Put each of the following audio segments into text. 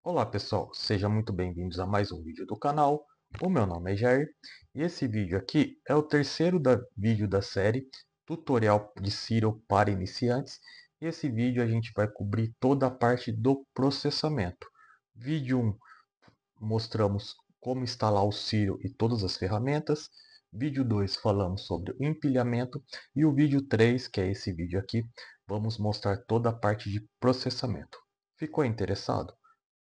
Olá pessoal, sejam muito bem-vindos a mais um vídeo do canal. O meu nome é Jair e esse vídeo aqui é o terceiro vídeo da série Tutorial de Serial para Iniciantes. E esse vídeo a gente vai cobrir toda a parte do processamento. Vídeo 1 mostramos como instalar o Serial e todas as ferramentas. Vídeo 2 falamos sobre o empilhamento e o vídeo 3, que é esse vídeo aqui, vamos mostrar toda a parte de processamento. Ficou interessado?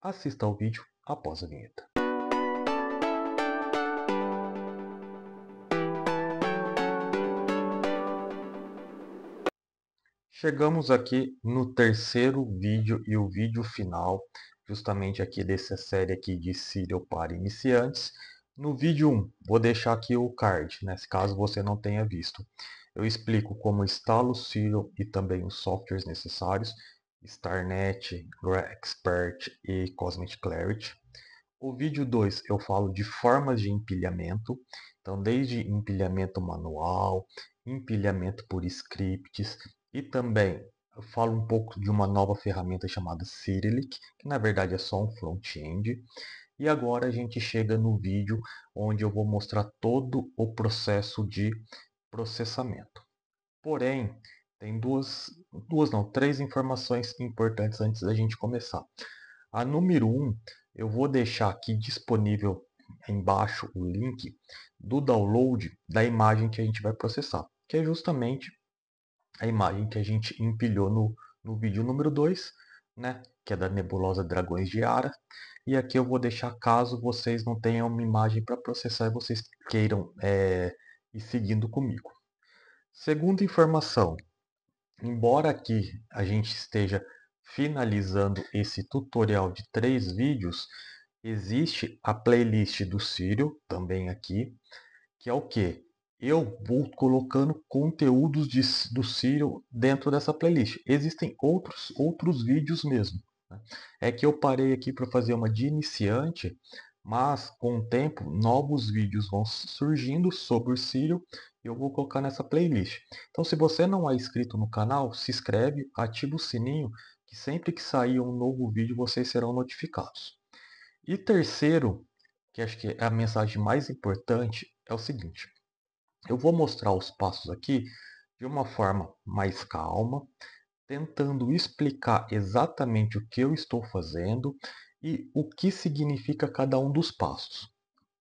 Assista ao vídeo após a vinheta. Chegamos aqui no terceiro vídeo e o vídeo final, justamente aqui dessa série aqui de Serial para iniciantes. No vídeo 1, vou deixar aqui o card, né, caso você não tenha visto. Eu explico como instalo o Serial e também os softwares necessários, StarNet, GraphXpert e Cosmic Clarity. O vídeo 2 eu falo de formas de empilhamento, então desde empilhamento manual, empilhamento por scripts e também eu falo um pouco de uma nova ferramenta chamada Cyrillic, que na verdade é só um front-end. E agora a gente chega no vídeo onde eu vou mostrar todo o processo de processamento. Porém, tem três informações importantes antes da gente começar. A número 1, eu vou deixar aqui disponível embaixo o link do download da imagem que a gente vai processar, que é justamente a imagem que a gente empilhou no vídeo número 2, né, que é da nebulosa Dragões de Ara. E aqui eu vou deixar caso vocês não tenham uma imagem para processar e vocês queiram ir seguindo comigo. Segunda informação, embora aqui a gente esteja finalizando esse tutorial de 3 vídeos, existe a playlist do Serial também aqui, que é o que? Eu vou colocando conteúdos do Serial dentro dessa playlist. Existem outros vídeos mesmo, né? É que eu parei aqui para fazer uma de iniciante, mas com o tempo novos vídeos vão surgindo sobre o Serial e eu vou colocar nessa playlist. Então, se você não é inscrito no canal, se inscreve, ativa o sininho, que sempre que sair um novo vídeo vocês serão notificados. E terceiro, que acho que é a mensagem mais importante, é o seguinte: eu vou mostrar os passos aqui de uma forma mais calma, tentando explicar exatamente o que eu estou fazendo e o que significa cada um dos passos.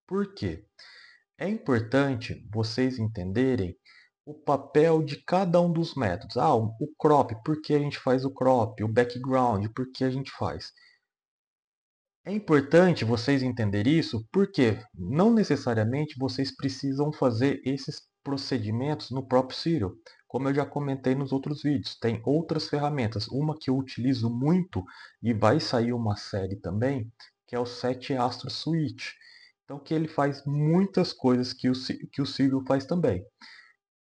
Por quê? É importante vocês entenderem o papel de cada um dos métodos. O crop, por que a gente faz o crop? O background, por que a gente faz? É importante vocês entenderem isso porque não necessariamente vocês precisam fazer esses procedimentos no próprio Serial. Como eu já comentei nos outros vídeos, tem outras ferramentas. Uma que eu utilizo muito e vai sair uma série também, que é o 7 Astro Suite. Então, que ele faz muitas coisas que o Serial faz também.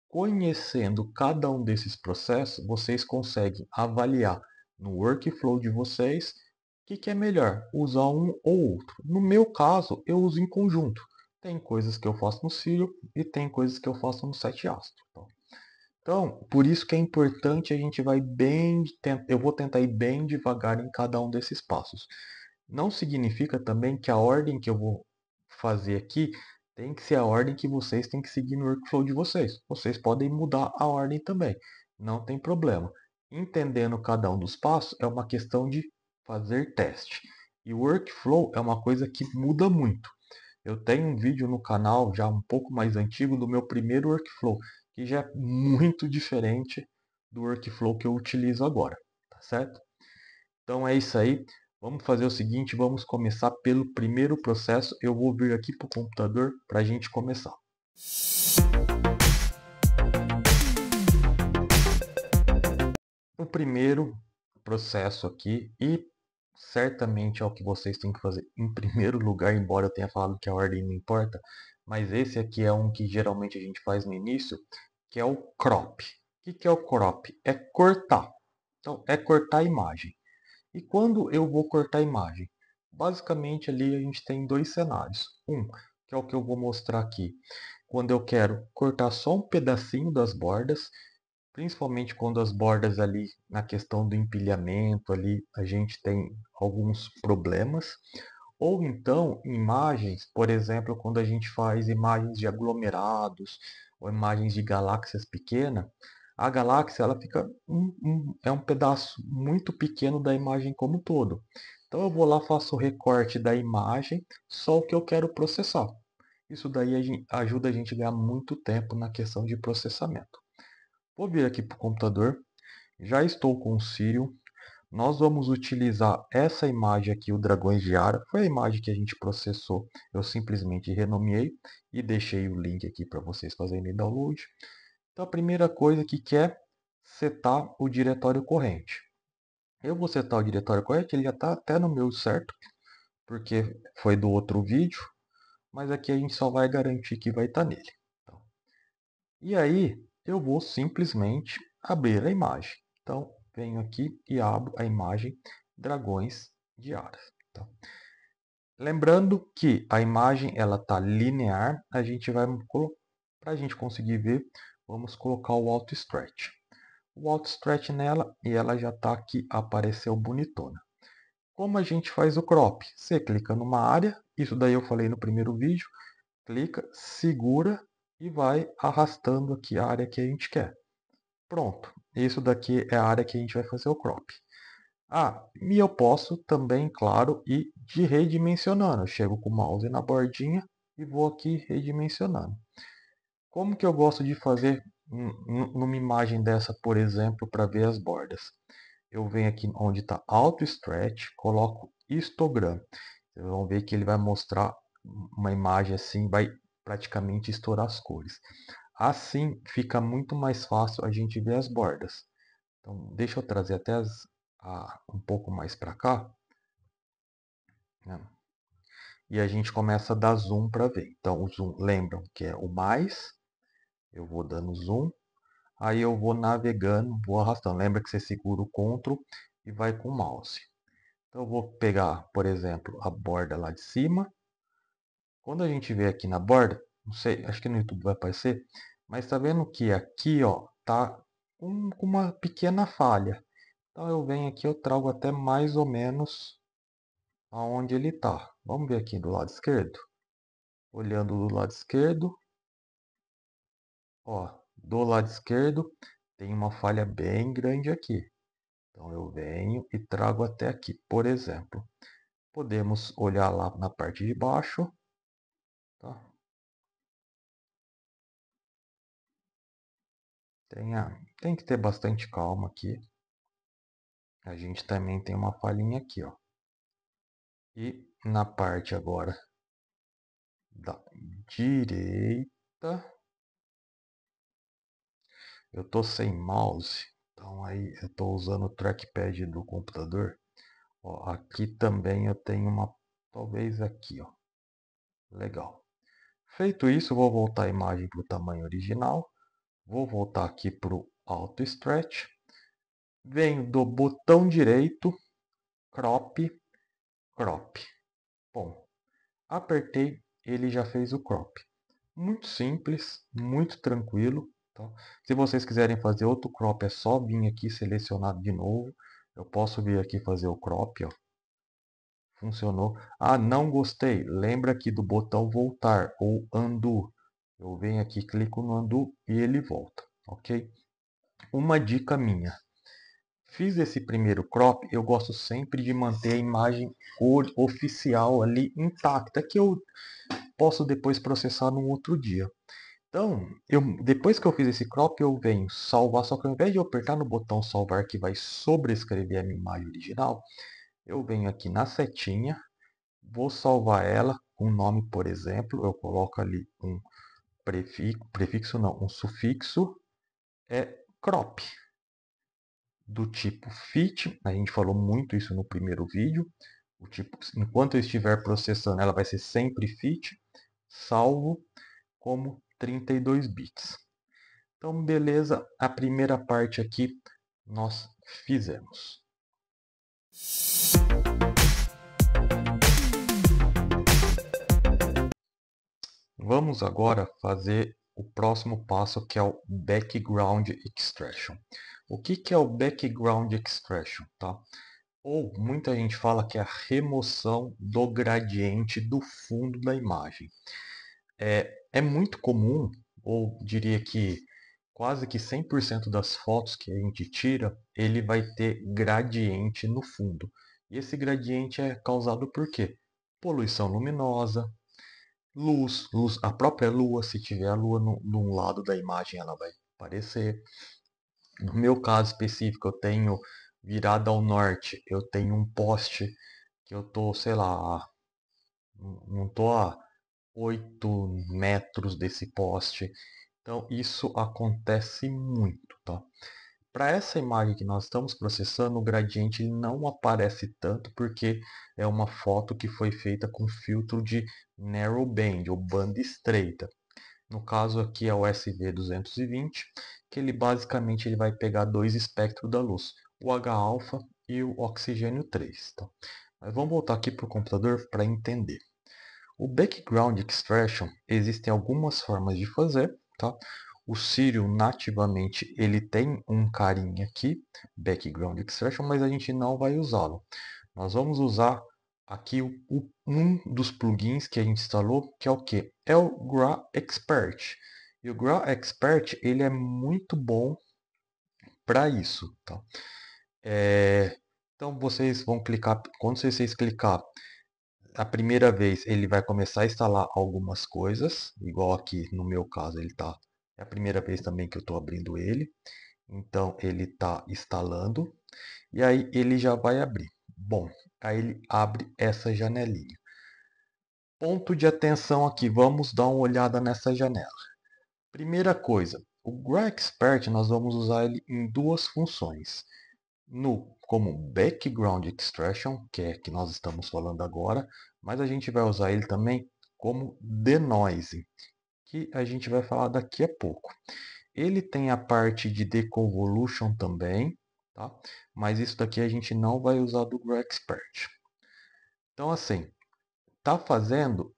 Conhecendo cada um desses processos, vocês conseguem avaliar no workflow de vocês o que é melhor, usar um ou outro. No meu caso, eu uso em conjunto. Tem coisas que eu faço no Serial e tem coisas que eu faço no 7 Astro. Então, por isso que é importante a gente vai bem, eu vou tentar ir bem devagar em cada um desses passos. Não significa também que a ordem que eu vou fazer aqui tem que ser a ordem que vocês têm que seguir no workflow de vocês. Vocês podem mudar a ordem também, não tem problema. Entendendo cada um dos passos é uma questão de fazer teste. E o workflow é uma coisa que muda muito. Eu tenho um vídeo no canal já um pouco mais antigo do meu primeiro workflow, que já é muito diferente do workflow que eu utilizo agora, tá certo? Então é isso aí. Vamos fazer o seguinte, vamos começar pelo primeiro processo. Eu vou vir aqui para o computador para a gente começar. O primeiro processo aqui, e certamente é o que vocês têm que fazer em primeiro lugar, embora eu tenha falado que a ordem não importa, mas esse aqui é um que geralmente a gente faz no início, que é o crop. O que é o crop? É cortar. Então, é cortar a imagem. E quando eu vou cortar a imagem? Basicamente ali a gente tem dois cenários. Um, que é o que eu vou mostrar aqui. Quando eu quero cortar só um pedacinho das bordas, principalmente quando as bordas ali na questão do empilhamento ali a gente tem alguns problemas. Ou então imagens, por exemplo, quando a gente faz imagens de aglomerados ou imagens de galáxias pequenas, a galáxia ela fica é um pedaço muito pequeno da imagem como um todo. Então eu vou lá, faço o recorte da imagem, só o que eu quero processar. Isso daí ajuda a gente a ganhar muito tempo na questão de processamento. Vou vir aqui para o computador, já estou com o Sirius. Nós vamos utilizar essa imagem aqui, o Dragões de Ara. Foi a imagem que a gente processou. Eu simplesmente renomeei e deixei o link aqui para vocês fazerem download. Então a primeira coisa que é setar o diretório corrente. Eu vou setar o diretório corrente, ele já está até no meu certo, porque foi do outro vídeo. Mas aqui a gente só vai garantir que vai estar nele. E aí eu vou simplesmente abrir a imagem. Então venho aqui e abro a imagem Dragões de Ara. Tá? Lembrando que a imagem ela está linear, a gente vai para a gente conseguir ver, vamos colocar o Auto Stretch. O Auto Stretch nela e ela já está aqui, apareceu bonitona. Como a gente faz o crop? Você clica numa área, isso daí eu falei no primeiro vídeo, clica, segura e vai arrastando aqui a área que a gente quer. Pronto, isso daqui é a área que a gente vai fazer o crop. Ah, e eu posso também, claro, ir de redimensionando. Eu chego com o mouse na bordinha e vou aqui redimensionando. Como que eu gosto de fazer numa imagem dessa, por exemplo, para ver as bordas? Eu venho aqui onde está Auto Stretch, coloco Histogram. Vocês vão ver que ele vai mostrar uma imagem assim, vai praticamente estourar as cores. Assim fica muito mais fácil a gente ver as bordas. Então, deixa eu trazer até um pouco mais para cá, né? E a gente começa a dar zoom para ver. Então, o zoom, lembram que é o mais, eu vou dando zoom, aí eu vou navegando, vou arrastando. Lembra que você segura o Ctrl e vai com o mouse. Então, eu vou pegar, por exemplo, a borda lá de cima. Quando a gente vê aqui na borda, não sei, acho que no YouTube vai aparecer, mas está vendo que aqui, ó, tá com uma pequena falha. Então eu venho aqui, eu trago até mais ou menos aonde ele está. Vamos ver aqui do lado esquerdo. Olhando do lado esquerdo, ó, do lado esquerdo tem uma falha bem grande aqui. Então eu venho e trago até aqui, por exemplo. Podemos olhar lá na parte de baixo, tá? Tem que ter bastante calma aqui. A gente também tem uma falhinha aqui, ó. E na parte agora da direita, eu tô sem mouse, então aí eu tô usando o trackpad do computador. Ó, aqui também eu tenho uma, talvez aqui, ó. Legal. Feito isso, vou voltar a imagem para o tamanho original. Vou voltar aqui para o Auto Stretch. Venho do botão direito, Crop, Crop. Bom, apertei, ele já fez o crop. Muito simples, muito tranquilo. Tá? Se vocês quiserem fazer outro crop, é só vir aqui selecionar de novo. Eu posso vir aqui fazer o crop, ó. Funcionou. Ah, não gostei. Lembra aqui do botão voltar ou undo. Eu venho aqui, clico no undo e ele volta, ok? Uma dica minha. Fiz esse primeiro crop, eu gosto sempre de manter a imagem oficial ali intacta, que eu posso depois processar num outro dia. Então, depois que eu fiz esse crop, eu venho salvar, só que ao invés de eu apertar no botão salvar que vai sobrescrever a minha imagem original, eu venho aqui na setinha, vou salvar ela com um nome, por exemplo, eu coloco ali um prefixo não, um sufixo, é crop, do tipo fit, a gente falou muito isso no primeiro vídeo, o tipo, enquanto eu estiver processando, ela vai ser sempre fit, salvo como 32 bits. Então, beleza, a primeira parte aqui nós fizemos. Vamos agora fazer o próximo passo, que é o Background Extraction. O que é o Background Extraction? Tá? Ou muita gente fala que é a remoção do gradiente do fundo da imagem. É muito comum, ou diria que quase que 100% das fotos que a gente tira, ele vai ter gradiente no fundo. E esse gradiente é causado por quê? Poluição luminosa, luz, a própria lua, se tiver a lua num lado da imagem, ela vai aparecer. No meu caso específico, eu tenho virada ao norte, eu tenho um poste que eu tô, sei lá, não tô a 8 metros desse poste. Então isso acontece muito, tá? Para essa imagem que nós estamos processando, o gradiente ele não aparece tanto porque é uma foto que foi feita com filtro de narrow band ou banda estreita. No caso aqui é o SV220, que ele basicamente ele vai pegar dois espectros da luz, o H-alfa e o oxigênio 3. Tá? Mas vamos voltar aqui para o computador para entender. O background extraction existem algumas formas de fazer, tá? O Círio nativamente ele tem um carinha aqui, background extraction, mas a gente não vai usá-lo. Nós vamos usar aqui um dos plugins que a gente instalou, que é o que? É o GRA Expert. E o GRA Expert ele é muito bom para isso, tá? Então vocês vão clicar, quando vocês clicar a primeira vez ele vai começar a instalar algumas coisas, igual aqui no meu caso ele tá, é a primeira vez também que eu estou abrindo ele, então ele está instalando e aí ele já vai abrir. Bom, aí ele abre essa janelinha. Ponto de atenção aqui, vamos dar uma olhada nessa janela. Primeira coisa, o GraExpert nós vamos usar ele em duas funções. No como background extraction, que é que nós estamos falando agora, mas a gente vai usar ele também como denoise, que a gente vai falar daqui a pouco. Ele tem a parte de deconvolution também, tá? Mas isso daqui a gente não vai usar do GraExpert. Então assim, tá fazendo?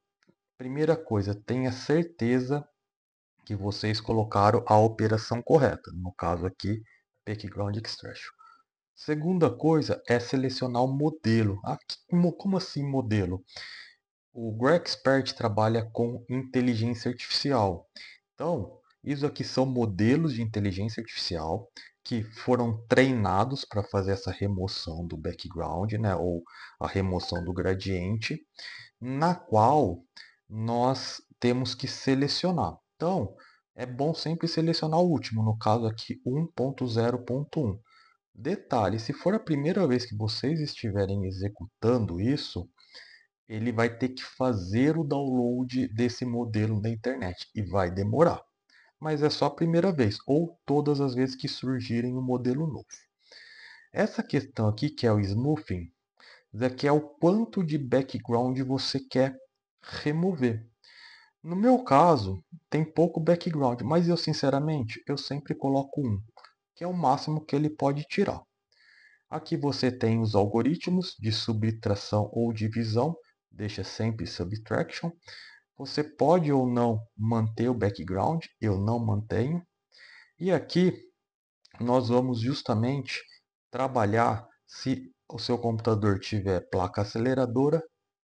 Primeira coisa, tenha certeza que vocês colocaram a operação correta. No caso aqui, background extraction. Segunda coisa é selecionar o modelo. Ah, como assim modelo? O GraExpert trabalha com inteligência artificial. Então, isso aqui são modelos de inteligência artificial que foram treinados para fazer essa remoção do background, né, ou a remoção do gradiente, na qual nós temos que selecionar. Então, é bom sempre selecionar o último, no caso aqui 1.0.1. Detalhe, se for a primeira vez que vocês estiverem executando isso, ele vai ter que fazer o download desse modelo da internet e vai demorar. Mas é só a primeira vez ou todas as vezes que surgirem um modelo novo. Essa questão aqui, que é o smoothing, daqui é o quanto de background você quer remover. No meu caso, tem pouco background, mas eu sinceramente, eu sempre coloco um, que é o máximo que ele pode tirar. Aqui você tem os algoritmos de subtração ou divisão, deixa sempre subtraction. Você pode ou não manter o background, eu não mantenho. E aqui nós vamos justamente trabalhar se o seu computador tiver placa aceleradora,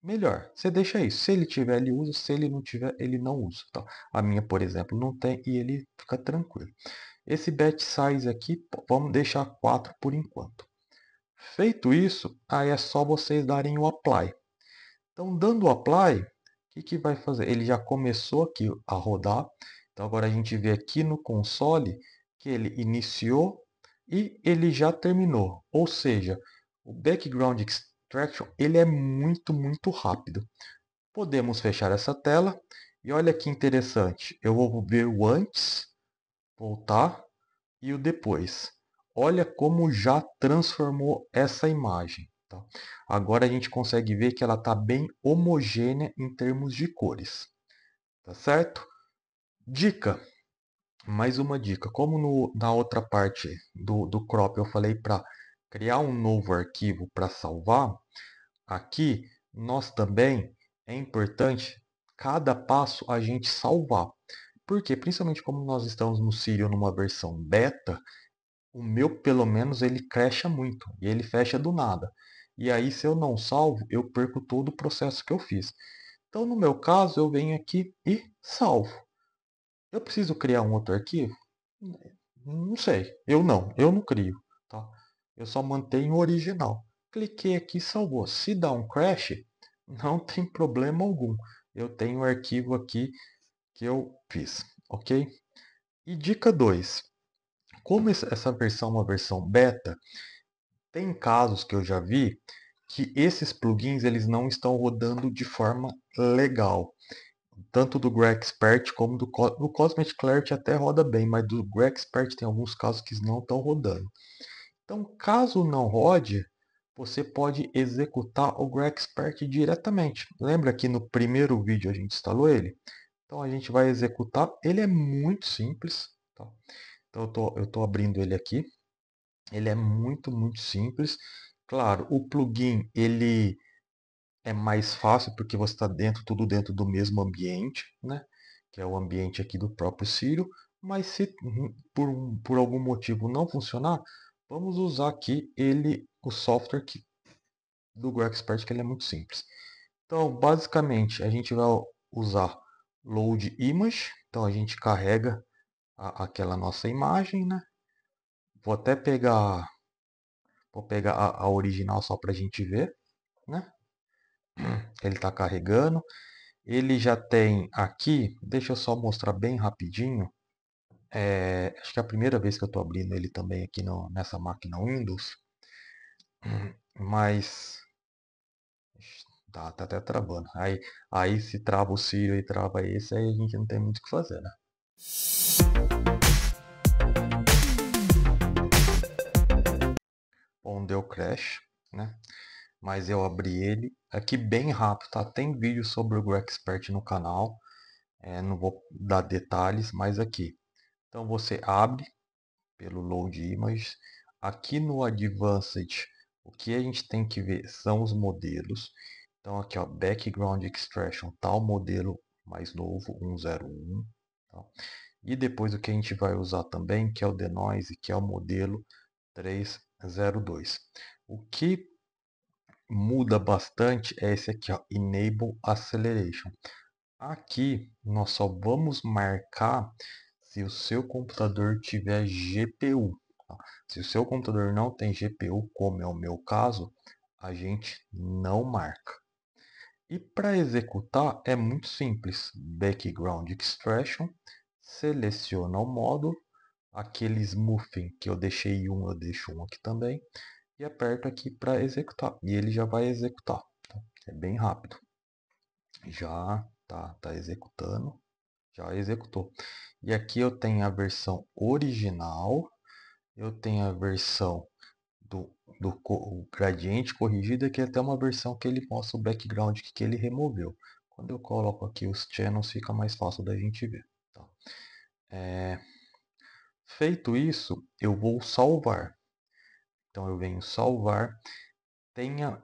melhor. Você deixa isso. Se ele tiver, ele usa. Se ele não tiver, ele não usa. Tá? A minha, por exemplo, não tem e ele fica tranquilo. Esse batch size aqui, vamos deixar 4 por enquanto. Feito isso, aí é só vocês darem o apply. Então, dando o apply, o que vai fazer? Ele já começou aqui a rodar. Então, agora a gente vê aqui no console que ele iniciou e ele já terminou. Ou seja, o background extraction ele é muito rápido. Podemos fechar essa tela e olha que interessante. Eu vou ver o antes, voltar e o depois. Olha como já transformou essa imagem. Tá? Agora a gente consegue ver que ela está bem homogênea em termos de cores. Tá certo? Dica. Mais uma dica. Como na outra parte do crop eu falei para criar um novo arquivo para salvar, aqui nós também é importante cada passo a gente salvar. Porque, principalmente como nós estamos no Siri numa versão beta, O meu, pelo menos, ele crasha muito e ele fecha do nada. E aí, se eu não salvo, eu perco todo o processo que eu fiz. Então, no meu caso, eu venho aqui e salvo. Eu preciso criar um outro arquivo? Não sei. Eu não crio, tá? Eu só mantenho o original. Cliquei aqui, salvou. Se dá um crash, não tem problema algum. Eu tenho o arquivo aqui que eu fiz, ok? E dica 2: como essa versão é uma versão beta, tem casos que eu já vi que esses plugins eles não estão rodando de forma legal. Tanto do GrexPert como do Cosmetic Clarity até roda bem, mas do GrexPert tem alguns casos que não estão rodando. Então, caso não rode, você pode executar o GrexPert diretamente. Lembra que no primeiro vídeo a gente instalou ele? Então a gente vai executar. Ele é muito simples. Tá? Então eu tô abrindo ele aqui. Ele é muito simples. Claro, o plugin ele é mais fácil porque você está tudo dentro do mesmo ambiente, né? Que é o ambiente aqui do próprio Ciro. Mas se por algum motivo não funcionar, vamos usar aqui o software do GoExpert, que ele é muito simples. Então, basicamente, a gente vai usar Load Image. Então, a gente carrega aquela nossa imagem, né? Vou até pegar a original só para a gente ver, né? Ele está carregando. Ele já tem aqui, deixa eu só mostrar bem rapidinho. Acho que é a primeira vez que eu estou abrindo ele também aqui nessa máquina Windows. Mas tá até travando. Aí se trava o Ciro e trava esse, aí a gente não tem muito o que fazer, né? Bom, deu crash, né? Mas eu abri ele aqui bem rápido, tá? Tem vídeo sobre o GrexPert no canal. Não vou dar detalhes, mas aqui. Então você abre pelo Load Images. Aqui no Advanced, o que a gente tem que ver são os modelos. Então aqui, ó, Background Extraction, tá o modelo mais novo, 101. Tá? E depois o que a gente vai usar também, que é o Denoise, que é o modelo 302. O que muda bastante é esse aqui, ó, Enable Acceleration. Aqui nós só vamos marcar se o seu computador tiver GPU. Tá? Se o seu computador não tem GPU, como é o meu caso, a gente não marca. E para executar é muito simples. Background Extraction, seleciona o módulo, aquele smoothing que eu deixei um, eu deixo um aqui também, e aperto aqui para executar. E ele já vai executar. Tá? É bem rápido. Já tá executando. Já executou. E aqui eu tenho a versão original, eu tenho a versão o gradiente corrigido, que é até uma versão que ele mostra o background que ele removeu. Quando eu coloco aqui os channels, fica mais fácil da gente ver. Tá? Feito isso, eu vou salvar. Então eu venho salvar.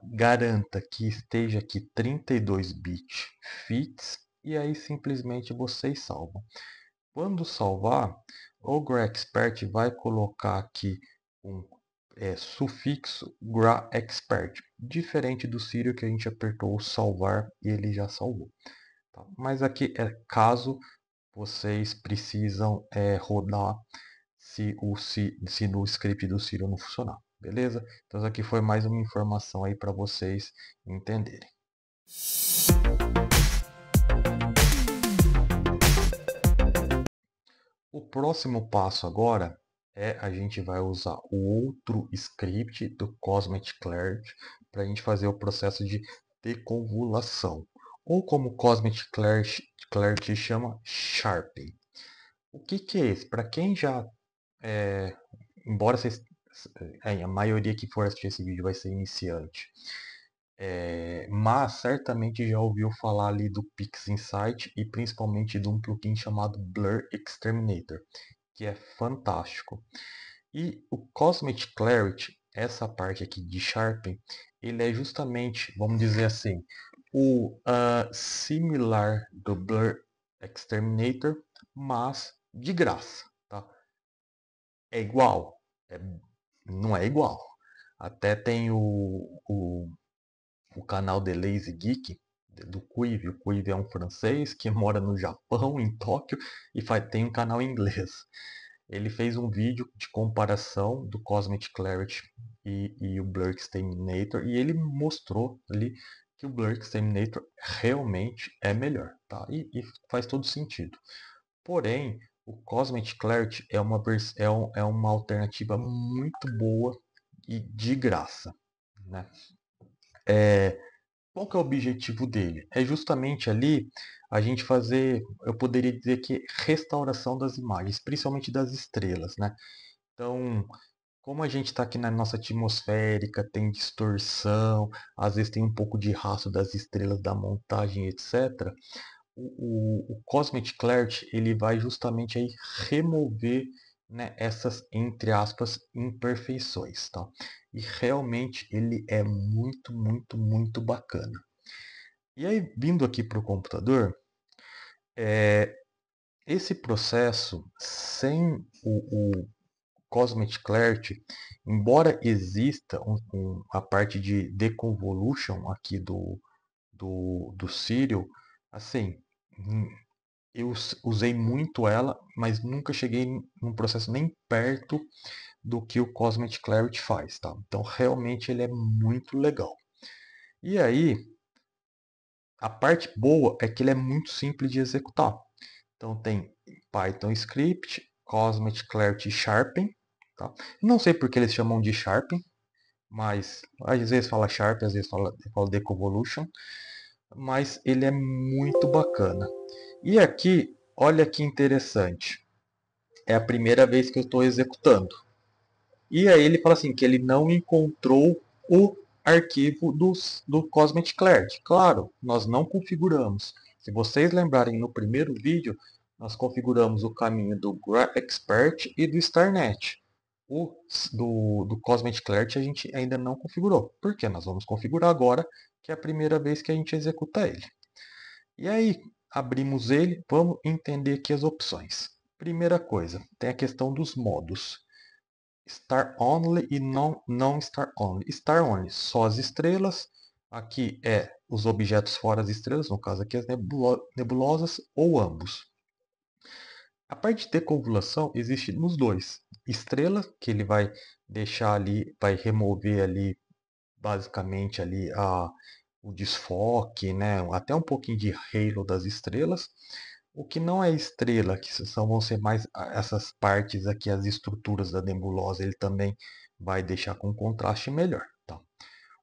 Garanta que esteja aqui 32 bits fits e aí simplesmente vocês salvam. Quando salvar, o GrexPert vai colocar aqui um sufixo GraExpert, diferente do Serial que a gente apertou o salvar e ele já salvou. Tá? Mas aqui é caso vocês precisam rodar se no script do Serial não funcionar, beleza? Então aqui foi mais uma informação aí para vocês entenderem. O próximo passo agora a gente vai usar o outro script do Cosmetic Clarity para a gente fazer o processo de deconvolução, ou como Cosmetic Clarity chama, Sharpening. O que é esse? Para quem já, embora vocês, a maioria que for assistir esse vídeo vai ser iniciante, mas certamente já ouviu falar ali do PixInsight e principalmente de um plugin chamado Blur Exterminator, que é fantástico. E o Cosmetic Clarity, essa parte aqui de Sharpen, ele é justamente, vamos dizer assim, o similar do Blur Exterminator, mas de graça. Tá? É igual? É, não é igual. Até tem o canal The Lazy Geek do Quive. O Quive é um francês que mora no Japão, em Tóquio, e tem um canal em inglês. Ele fez um vídeo de comparação do Cosmic Clarity e o Blur Exterminator, e ele mostrou ali que o Blur Exterminator realmente é melhor, tá? E faz todo sentido. Porém, o Cosmic Clarity é uma alternativa muito boa e de graça, né? Qual que é o objetivo dele? É justamente ali a gente fazer, eu poderia dizer que restauração das imagens, principalmente das estrelas, né? Então, como a gente está aqui na nossa atmosférica, tem distorção, às vezes tem um pouco de rastro das estrelas, da montagem, etc. O Cosmic Clarity ele vai justamente aí remover, né, essas, entre aspas, imperfeições, tá? E realmente ele é muito, muito, muito bacana. E aí, vindo aqui para o computador, esse processo sem o Cosmic Clarity, embora exista a parte de deconvolution aqui do Serial, assim, eu usei muito ela, mas nunca cheguei num processo nem perto do que o Cosmic Clarity faz, tá? Então realmente ele é muito legal. E aí, a parte boa é que ele é muito simples de executar. Então tem Python Script, Cosmic Clarity Sharpen, tá? Não sei porque eles chamam de Sharpen, mas às vezes fala Sharp, às vezes fala Deconvolution, mas ele é muito bacana. E aqui, olha que interessante, é a primeira vez que eu estou executando. E aí ele fala assim que ele não encontrou o arquivo do Cosmic Clarity. Claro, nós não configuramos. Se vocês lembrarem no primeiro vídeo, nós configuramos o caminho do GraphExpert e do StarNet. O do Cosmic Clarity a gente ainda não configurou. Por quê? Nós vamos configurar agora, que é a primeira vez que a gente executa ele. E aí, abrimos ele, vamos entender aqui as opções. Primeira coisa, tem a questão dos modos. Star Only e não Star Only. Star Only, só as estrelas. Aqui é os objetos fora as estrelas, no caso aqui as nebulosas, ou ambos. A parte de deconvolução existe nos dois. Estrela, que ele vai deixar ali, vai remover ali, basicamente ali o desfoque, né? Até um pouquinho de halo das estrelas. O que não é estrela, que vão ser mais essas partes aqui, as estruturas da nebulosa, ele também vai deixar com contraste melhor. Tá?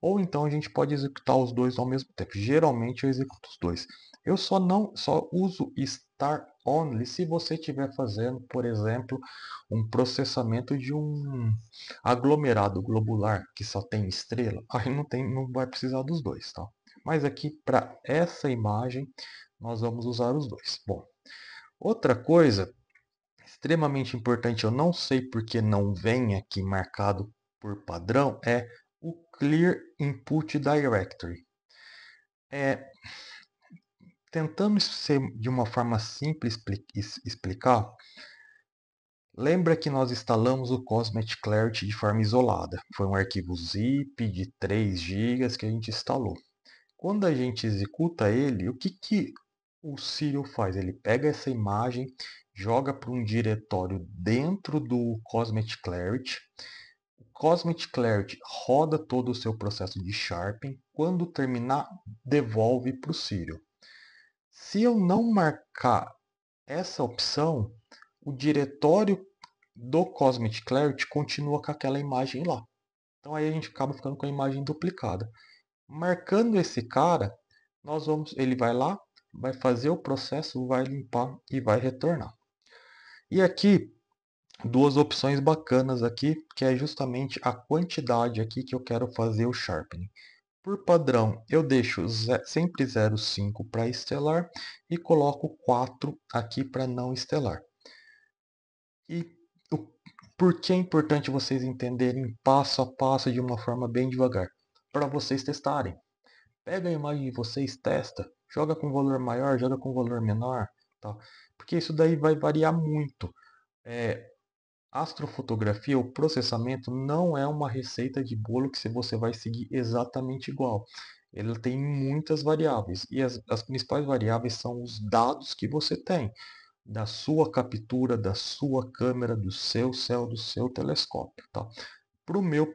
Ou então a gente pode executar os dois ao mesmo tempo. Geralmente eu executo os dois. Eu só uso Star Only se você estiver fazendo, por exemplo, um processamento de um aglomerado globular que só tem estrela. Aí não vai precisar dos dois, tá? Mas aqui para essa imagem nós vamos usar os dois. Bom, outra coisa extremamente importante, eu não sei porque não vem aqui marcado por padrão, é o Clear Input Directory. Tentando ser de uma forma simples explicar, lembra que nós instalamos o Cosmic Clarity de forma isolada. Foi um arquivo zip de 3 GB que a gente instalou. Quando a gente executa ele, o que o Serial faz? Ele pega essa imagem, joga para um diretório dentro do Cosmic Clarity. O Cosmic Clarity roda todo o seu processo de sharpen. Quando terminar, devolve para o Serial. Se eu não marcar essa opção, o diretório do Cosmic Clarity continua com aquela imagem lá. Então aí a gente acaba ficando com a imagem duplicada. Marcando esse cara, ele vai lá, vai fazer o processo, vai limpar e vai retornar. E aqui duas opções bacanas aqui, que é justamente a quantidade aqui que eu quero fazer o sharpening. Por padrão, eu deixo sempre 0,5 para estelar e coloco 4 aqui para não estelar. E por que é importante vocês entenderem passo a passo de uma forma bem devagar? Para vocês testarem. Pega a imagem de vocês, testa, joga com valor maior, joga com valor menor, tá? Porque isso daí vai variar muito. Astrofotografia, o processamento não é uma receita de bolo que você vai seguir exatamente igual. Ele tem muitas variáveis e as principais variáveis são os dados que você tem da sua captura, da sua câmera, do seu céu, do seu telescópio, tá?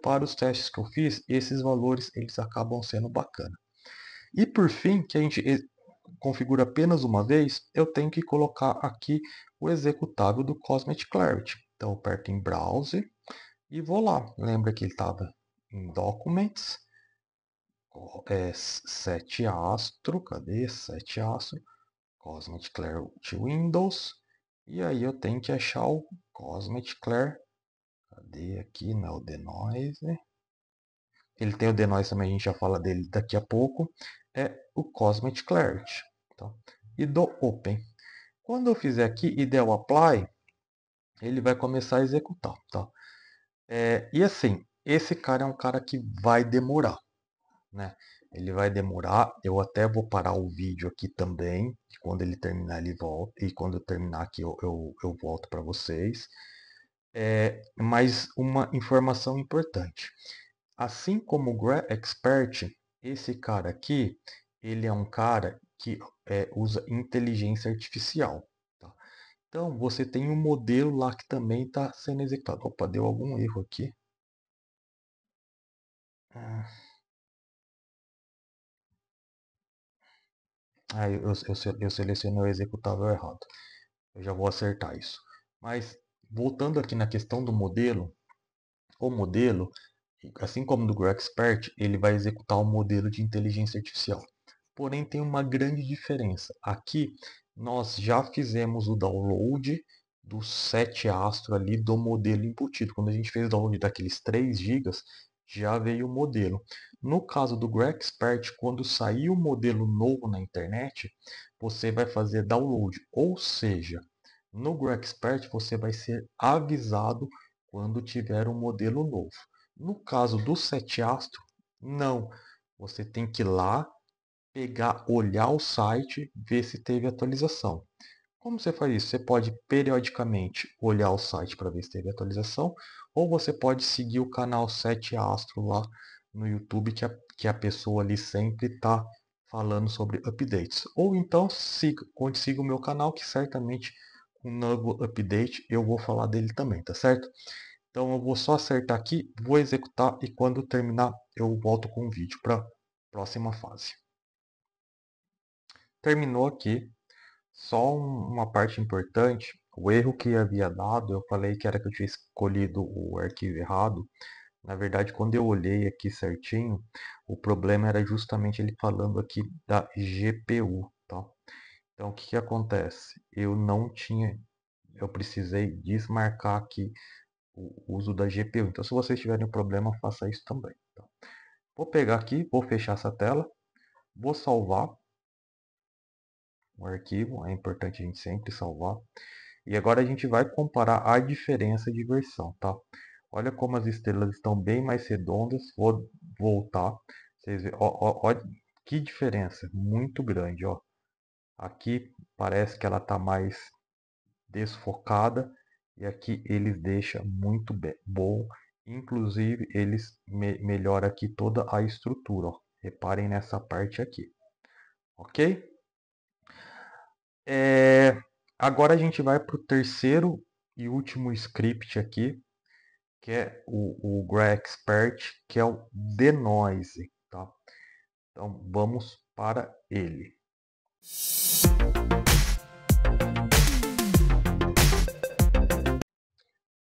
Para os testes que eu fiz, esses valores eles acabam sendo bacana. E por fim, que a gente configura apenas uma vez, eu tenho que colocar aqui o executável do Cosmic Clarity. Então eu aperto em Browse e vou lá. Lembra que ele estava em Documents, 7 astro, cadê 7 astro? Cosmic Clarity Windows. E aí eu tenho que achar o Cosmic Clarity. Cadê aqui? Não é o Denoise. Ele tem o Denoise também, a gente já fala dele daqui a pouco. É o Cosmic Clarity. Tá? E dou Open. Quando eu fizer aqui e der o Apply, ele vai começar a executar. Tá? E assim, esse cara é um cara que vai demorar. Né? Ele vai demorar. Eu até vou parar o vídeo aqui também. E quando ele terminar, ele volta. E quando eu terminar aqui, eu volto para vocês. Mas uma informação importante. Assim como o Graph Expert, esse cara aqui, ele é um cara que usa inteligência artificial. Tá? Então, você tem um modelo lá que também está sendo executado. Opa, deu algum erro aqui. Eu selecionei o executável errado. Eu já vou acertar isso. Mas, voltando aqui na questão do modelo, o modelo, assim como do GrowExpert, ele vai executar um modelo de inteligência artificial. Porém, tem uma grande diferença. Aqui, nós já fizemos o download do 7 Astro ali do modelo embutido. Quando a gente fez o download daqueles 3 gigas, já veio o modelo. No caso do GrowExpert, quando sair o modelo novo na internet, você vai fazer download. Ou seja, no GrowExpert você vai ser avisado quando tiver um modelo novo. No caso do 7 Astro, não. Você tem que ir lá, pegar, olhar o site, ver se teve atualização. Como você faz isso? Você pode periodicamente olhar o site para ver se teve atualização, ou você pode seguir o canal 7 Astro lá no YouTube, que a pessoa ali sempre está falando sobre updates. Ou então siga o meu canal, que certamente com um novo update eu vou falar dele também, tá certo? Então eu vou só acertar aqui, vou executar e quando terminar eu volto com o vídeo para a próxima fase. Terminou aqui. Só uma parte importante, o erro que havia dado, eu falei que era que eu tinha escolhido o arquivo errado. Na verdade, quando eu olhei aqui certinho, o problema era justamente ele falando aqui da GPU, tá? Então, o que que acontece? Eu precisei desmarcar aqui o uso da GPU. Então, se vocês tiverem problema, faça isso também. Tá? Vou pegar aqui, vou fechar essa tela, vou salvar o arquivo, é importante a gente sempre salvar. E agora a gente vai comparar a diferença de versão, tá? Olha como as estrelas estão bem mais redondas. Vou voltar. Vocês veem, ó, que diferença, muito grande, ó. Aqui parece que ela está mais desfocada e aqui eles deixam muito bom. Inclusive eles melhoram aqui toda a estrutura, ó. Reparem nessa parte aqui, ok? Agora a gente vai para o terceiro e último script aqui, que é o GrowExpert, que é o Denoise, tá? Então vamos para ele.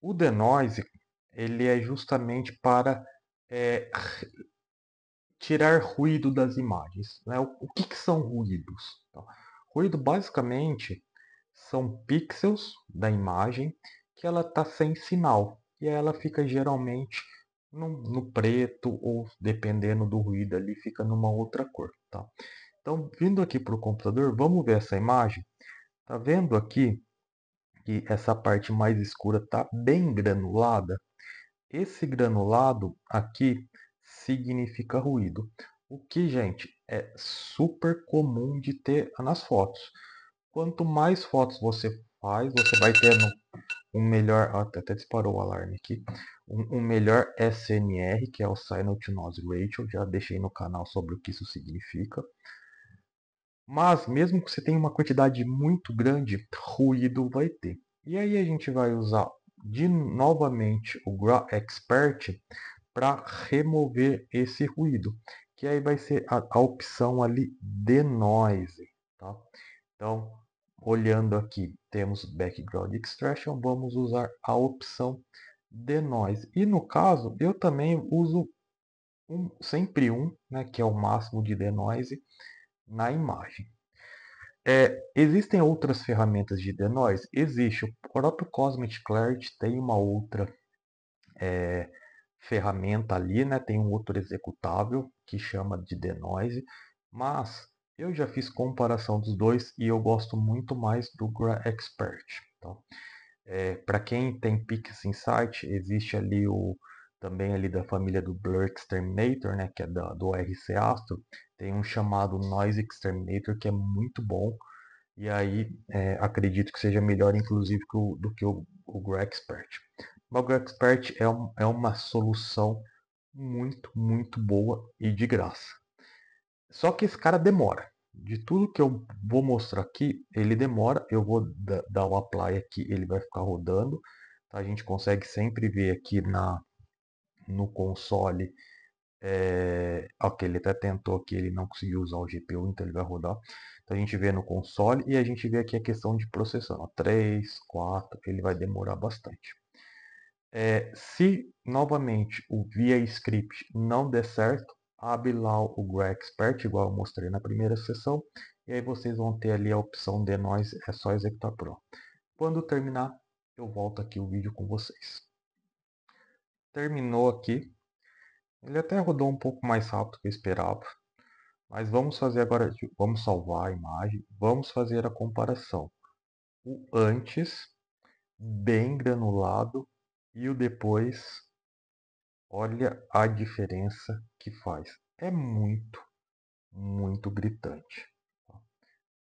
O Denoise, ele é justamente para é, tirar ruído das imagens, né? O que são ruídos? Tá? Ruído basicamente são pixels da imagem que ela está sem sinal e aí ela fica geralmente no preto ou dependendo do ruído ali fica numa outra cor, tá? Então vindo aqui para o computador, vamos ver essa imagem. Tá vendo aqui que essa parte mais escura está bem granulada? Esse granulado aqui significa ruído. O que, gente, é super comum de ter nas fotos. Quanto mais fotos você faz, você vai tendo um melhor, até disparou o alarme aqui, um melhor SNR, que é o Signal to Noise Ratio, já deixei no canal sobre o que isso significa. Mas mesmo que você tenha uma quantidade muito grande, ruído vai ter. E aí a gente vai usar novamente o GRA Expert para remover esse ruído, que aí vai ser a opção ali de noise, tá? Então, olhando aqui, temos Background Extraction, vamos usar a opção de noise. E no caso, eu também uso sempre né, que é o máximo de denoise na imagem. Existem outras ferramentas de denoise? Existe. O próprio Cosmic Clarity tem uma outra ferramenta ali, né? Tem um outro executável que chama de denoise, mas eu já fiz comparação dos dois e eu gosto muito mais do GRA Expert. Então, para quem tem Pix Insight, existe ali também ali da família do Blur Exterminator, né, que é do RC Astro, tem um chamado Noise Exterminator que é muito bom. E aí acredito que seja melhor, inclusive, do que o GRA Expert. O GRA Expert é uma solução muito, muito boa e de graça. Só que esse cara demora. De tudo que eu vou mostrar aqui, ele demora. Eu vou dar o apply aqui, ele vai ficar rodando. Tá? A gente consegue sempre ver aqui no console. Ok, ele até tentou aqui, ele não conseguiu usar o GPU, então ele vai rodar. Então a gente vê no console e a gente vê aqui a questão de processando. 3, 4, ele vai demorar bastante. Se novamente o via script não der certo, abre lá o GRA Expert, igual eu mostrei na primeira sessão, e aí vocês vão ter ali a opção de nós, é só executar pronto. Quando terminar, eu volto aqui o vídeo com vocês. Terminou aqui. Ele até rodou um pouco mais rápido do que eu esperava. Mas vamos fazer agora, vamos salvar a imagem, vamos fazer a comparação. O antes, bem granulado, e o depois, olha a diferença que faz. É muito, muito gritante.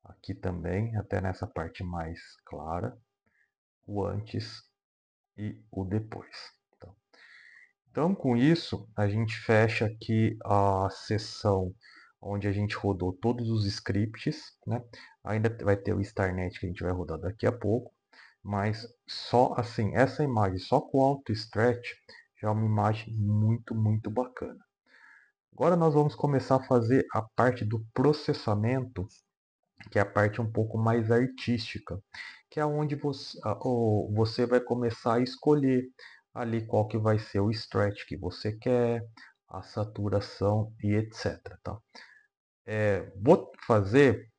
Aqui também, até nessa parte mais clara, o antes e o depois. Então, com isso, a gente fecha aqui a sessão onde a gente rodou todos os scripts, né? Ainda vai ter o StarNet que a gente vai rodar daqui a pouco, mas só assim, essa imagem só com o Auto Stretch já é uma imagem muito, muito bacana. Agora nós vamos começar a fazer a parte do processamento, que é a parte um pouco mais artística, que é onde você vai começar a escolher ali qual que vai ser o stretch que você quer, a saturação e etc. Tá? Vou fazer,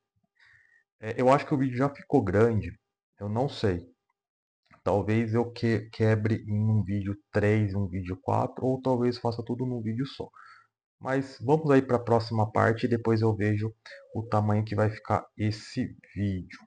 eu acho que o vídeo já ficou grande, eu não sei. Talvez eu quebre em um vídeo 3, um vídeo 4, ou talvez faça tudo num vídeo só. Mas vamos aí para a próxima parte e depois eu vejo o tamanho que vai ficar esse vídeo.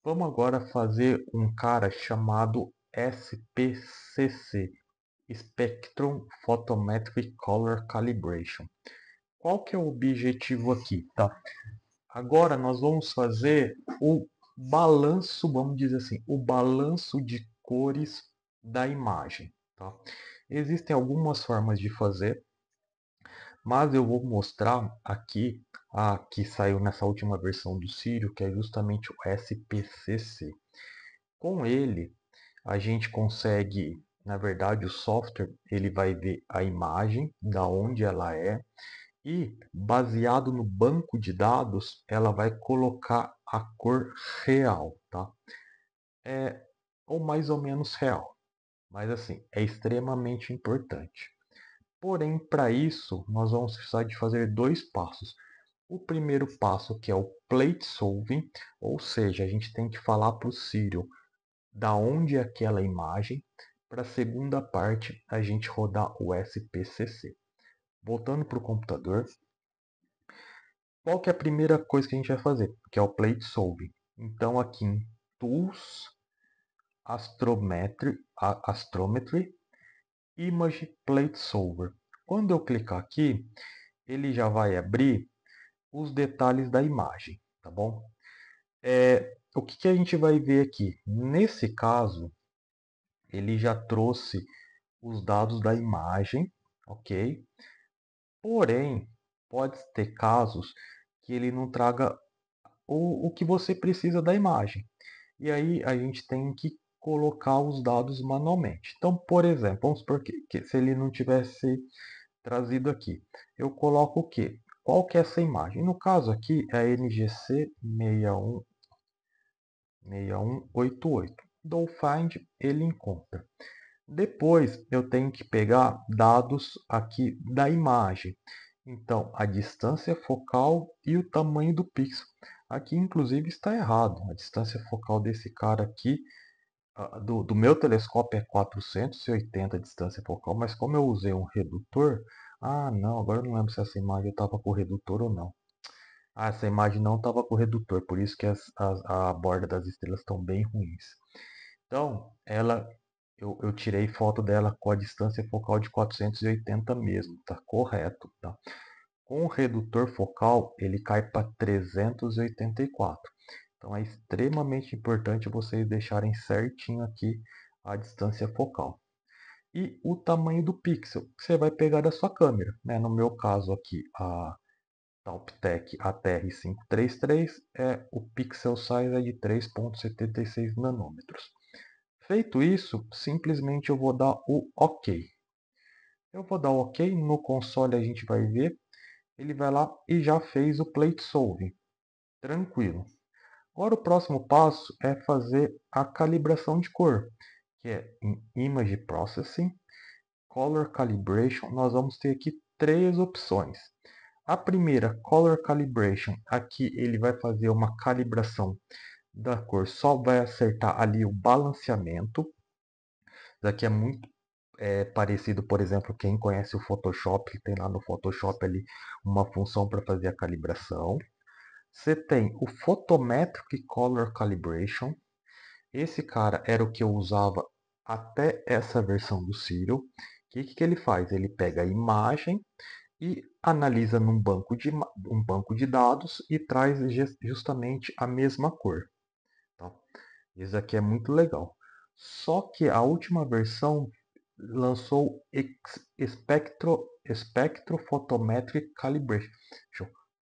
Vamos agora fazer um cara chamado SPCC, Spectrum Photometric Color Calibration. Qual que é o objetivo aqui, tá? Agora nós vamos fazer o balanço, vamos dizer assim, o balanço de cores da imagem, tá? Existem algumas formas de fazer, mas eu vou mostrar aqui a que saiu nessa última versão do Sírio, que é justamente o SPCC. Com ele, a gente consegue, na verdade, o software ele vai ver a imagem, da onde ela é, e baseado no banco de dados, ela vai colocar a cor real, tá? Ou mais ou menos real, mas assim, é extremamente importante. Porém, para isso, nós vamos precisar de fazer dois passos. O primeiro passo, que é o plate solving, ou seja, a gente tem que falar para o Círio da onde é aquela imagem, para a segunda parte a gente rodar o SPCC. Voltando para o computador, qual que é a primeira coisa que a gente vai fazer? Que é o plate solving. Então aqui em Tools, Astrometry Image Plate Solver. Quando eu clicar aqui, ele já vai abrir os detalhes da imagem, tá bom? O que a gente vai ver aqui? Nesse caso, ele já trouxe os dados da imagem, ok? Porém, pode ter casos que ele não traga o que você precisa da imagem. E aí a gente tem que colocar os dados manualmente. Então, por exemplo, vamos supor que se ele não tivesse trazido aqui, eu coloco o quê? Qual que é essa imagem? No caso aqui é a NGC 6188. Dou find, ele encontra. Depois eu tenho que pegar dados aqui da imagem. Então, a distância focal e o tamanho do pixel. Aqui, inclusive, está errado. A distância focal desse cara aqui, do meu telescópio, é 480 a distância focal, mas como eu usei um redutor... Ah, não, agora eu não lembro se essa imagem estava com redutor ou não. Ah, essa imagem não estava com redutor, por isso que a borda das estrelas estão bem ruins. Então, eu tirei foto dela com a distância focal de 480 mesmo, tá correto, tá? Com o redutor focal, ele cai para 384. Então, é extremamente importante vocês deixarem certinho aqui a distância focal. E o tamanho do pixel, que você vai pegar da sua câmera, né? No meu caso aqui, a Talptec ATR533 o pixel size é de 3,76 nanômetros. Feito isso, simplesmente eu vou dar o OK. Eu vou dar o OK, no console a gente vai ver, ele vai lá e já fez o plate solving. Tranquilo. Agora o próximo passo é fazer a calibração de cor, que é em Image Processing, Color Calibration. Nós vamos ter aqui três opções. A primeira, Color Calibration, aqui ele vai fazer uma calibração da cor, só vai acertar ali o balanceamento. Isso aqui é muito parecido, por exemplo, quem conhece o Photoshop, tem lá no Photoshop ali uma função para fazer a calibração. Você tem o Photometric Color Calibration. Esse cara era o que eu usava até essa versão do Serial. O que ele faz? Ele pega a imagem e analisa um banco de dados e traz justamente a mesma cor. Tá? Isso aqui é muito legal. Só que a última versão lançou Spectrophotometric Calibration.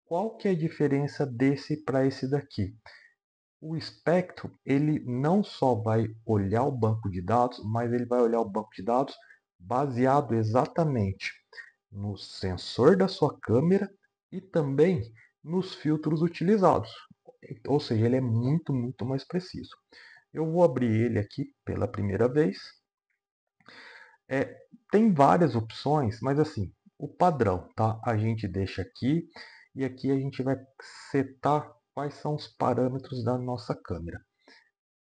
Qual que é a diferença desse para esse daqui? O espectro, ele não só vai olhar o banco de dados, mas ele vai olhar o banco de dados baseado exatamente no sensor da sua câmera e também nos filtros utilizados. Ou seja, ele é muito, muito mais preciso. Eu vou abrir ele aqui pela primeira vez. Tem várias opções, mas assim, o padrão, tá? A gente deixa aqui e aqui a gente vai setar quais são os parâmetros da nossa câmera.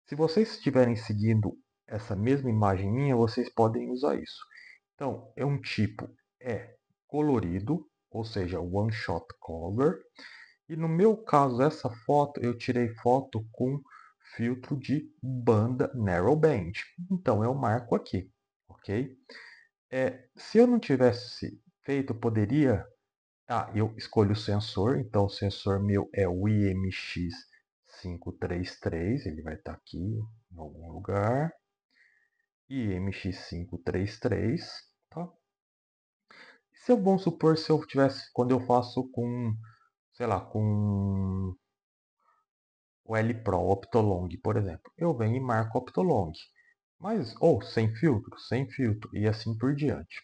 Se vocês estiverem seguindo essa mesma imagem minha, vocês podem usar isso. Então, é um tipo colorido, ou seja, one shot color. E no meu caso, essa foto, eu tirei foto com filtro de banda narrowband. Então, eu marco aqui, ok? Se eu não tivesse feito, eu poderia... eu escolho o sensor, então o sensor meu é o IMX533, ele vai estar aqui em algum lugar. IMX533, tá? Se eu, vamos supor, se eu tivesse, quando eu faço com, sei lá, com o L Pro Optolong, por exemplo, eu venho e marco Optolong, mas, ou sem filtro, e assim por diante.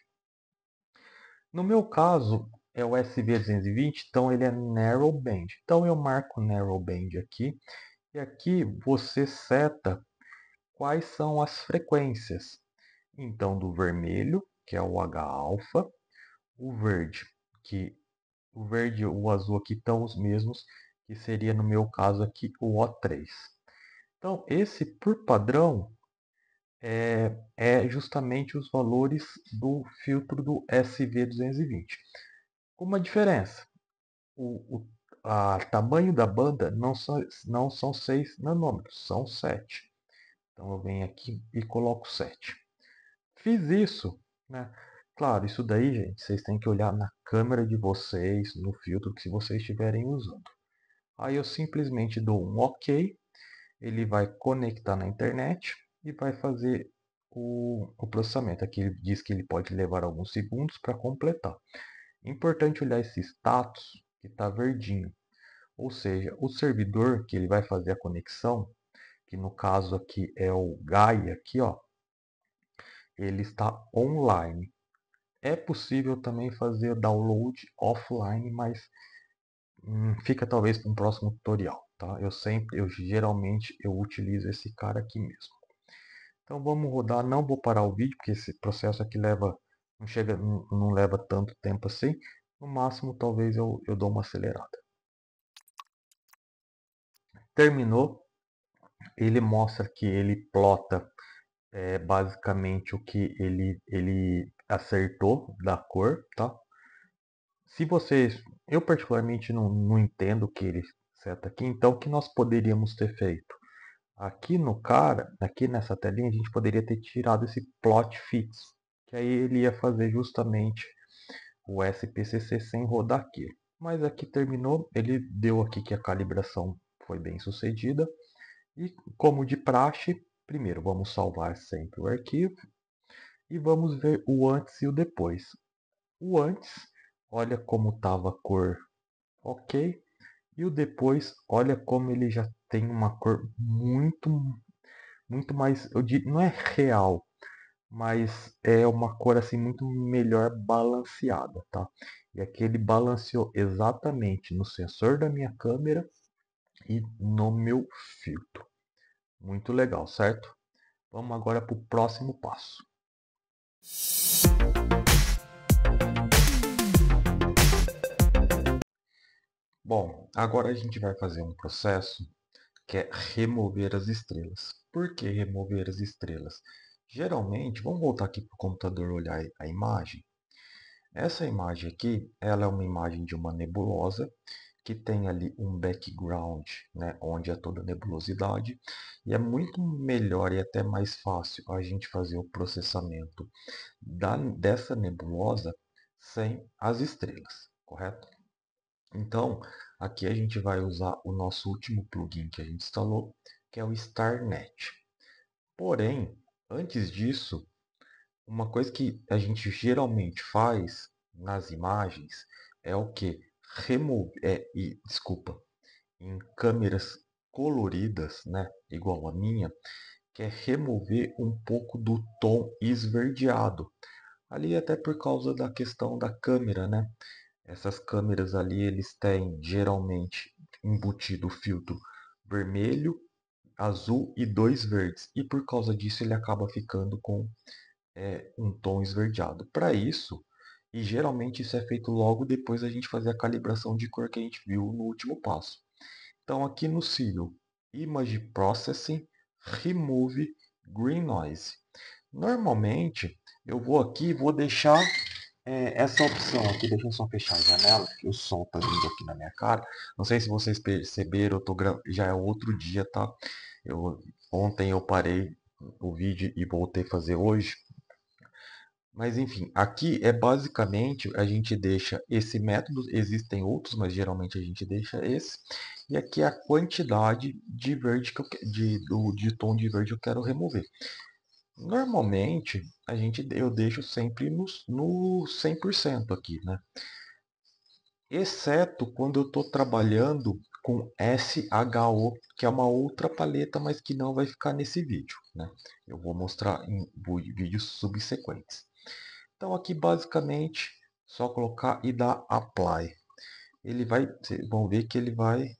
No meu caso, é o SV220, então ele é Narrow Band. Então eu marco Narrow Band aqui, e aqui você seta quais são as frequências. Então, do vermelho, que é o H-alfa, o verde, que o verde e o azul aqui estão os mesmos, que seria no meu caso aqui o O3. Então, esse por padrão é justamente os valores do filtro do SV220. Com uma diferença, o tamanho da banda não são 6 nanômetros, são 7. Então eu venho aqui e coloco 7. Fiz isso, né? Claro, isso daí, gente, vocês têm que olhar na câmera de vocês, no filtro que vocês estiverem usando. Aí eu simplesmente dou um OK, ele vai conectar na internet e vai fazer o processamento. Aqui ele diz que ele pode levar alguns segundos para completar. Importante olhar esse status que está verdinho, ou seja, o servidor que ele vai fazer a conexão, que no caso aqui é o Gaia, aqui, ó, ele está online. É possível também fazer download offline, mas fica talvez para um próximo tutorial, tá? Eu geralmente eu utilizo esse cara aqui mesmo. Então vamos rodar, não vou parar o vídeo, porque esse processo aqui não leva tanto tempo assim. No máximo, talvez eu dou uma acelerada. Terminou, ele mostra que ele plota basicamente o que ele acertou da cor, tá? Se vocês, eu particularmente não entendo o que ele seta aqui, então o que nós poderíamos ter feito? Aqui no cara, aqui nessa telinha, a gente poderia ter tirado esse plot fix, que aí ele ia fazer justamente o SPCC sem rodar aqui. Mas aqui terminou, ele deu aqui que a calibração foi bem sucedida. E como de praxe, primeiro vamos salvar sempre o arquivo e vamos ver o antes e o depois. O antes, olha como estava a cor ok, e o depois, olha como ele já tem uma cor muito mais, eu diria, não é real, mas é uma cor assim muito melhor balanceada, tá? E aqui ele balanceou exatamente no sensor da minha câmera e no meu filtro. Muito legal, certo? Vamos agora para o próximo passo. Bom, agora a gente vai fazer um processo que é remover as estrelas. Por que remover as estrelas? Geralmente, vamos voltar aqui para o computador olhar a imagem. Essa imagem aqui, ela é uma imagem de uma nebulosa que tem ali um background, né, onde é toda a nebulosidade, e é muito melhor e até mais fácil a gente fazer o processamento dessa nebulosa sem as estrelas, correto? Então, aqui a gente vai usar o nosso último plugin que a gente instalou, que é o StarNet. Porém, antes disso, uma coisa que a gente geralmente faz nas imagens é o que? Desculpa, em câmeras coloridas, né, igual a minha, que é remover um pouco do tom esverdeado. Ali até por causa da questão da câmera, né? Essas câmeras ali, eles têm geralmente embutido o filtro vermelho, azul e dois verdes. E por causa disso ele acaba ficando com um tom esverdeado. Para isso, e geralmente isso é feito logo depois da gente fazer a calibração de cor que a gente viu no último passo. Então aqui no Serial Image Processing, Remove Green Noise. Normalmente eu vou aqui e vou deixar essa opção aqui, deixa eu só fechar a janela, que o sol tá vindo aqui na minha cara. Não sei se vocês perceberam, já é outro dia, tá? Ontem eu parei o vídeo e voltei a fazer hoje. Mas enfim, aqui é basicamente a gente deixa esse método, existem outros, mas geralmente a gente deixa esse. E aqui é a quantidade de verde de tom de verde que eu quero remover. Normalmente eu deixo sempre no 100% aqui, né? Exceto quando eu estou trabalhando com SHO, que é uma outra paleta, mas que não vai ficar nesse vídeo, né? Eu vou mostrar em vídeos subsequentes. Então aqui basicamente só colocar e dar apply. Vocês vão ver que ele vai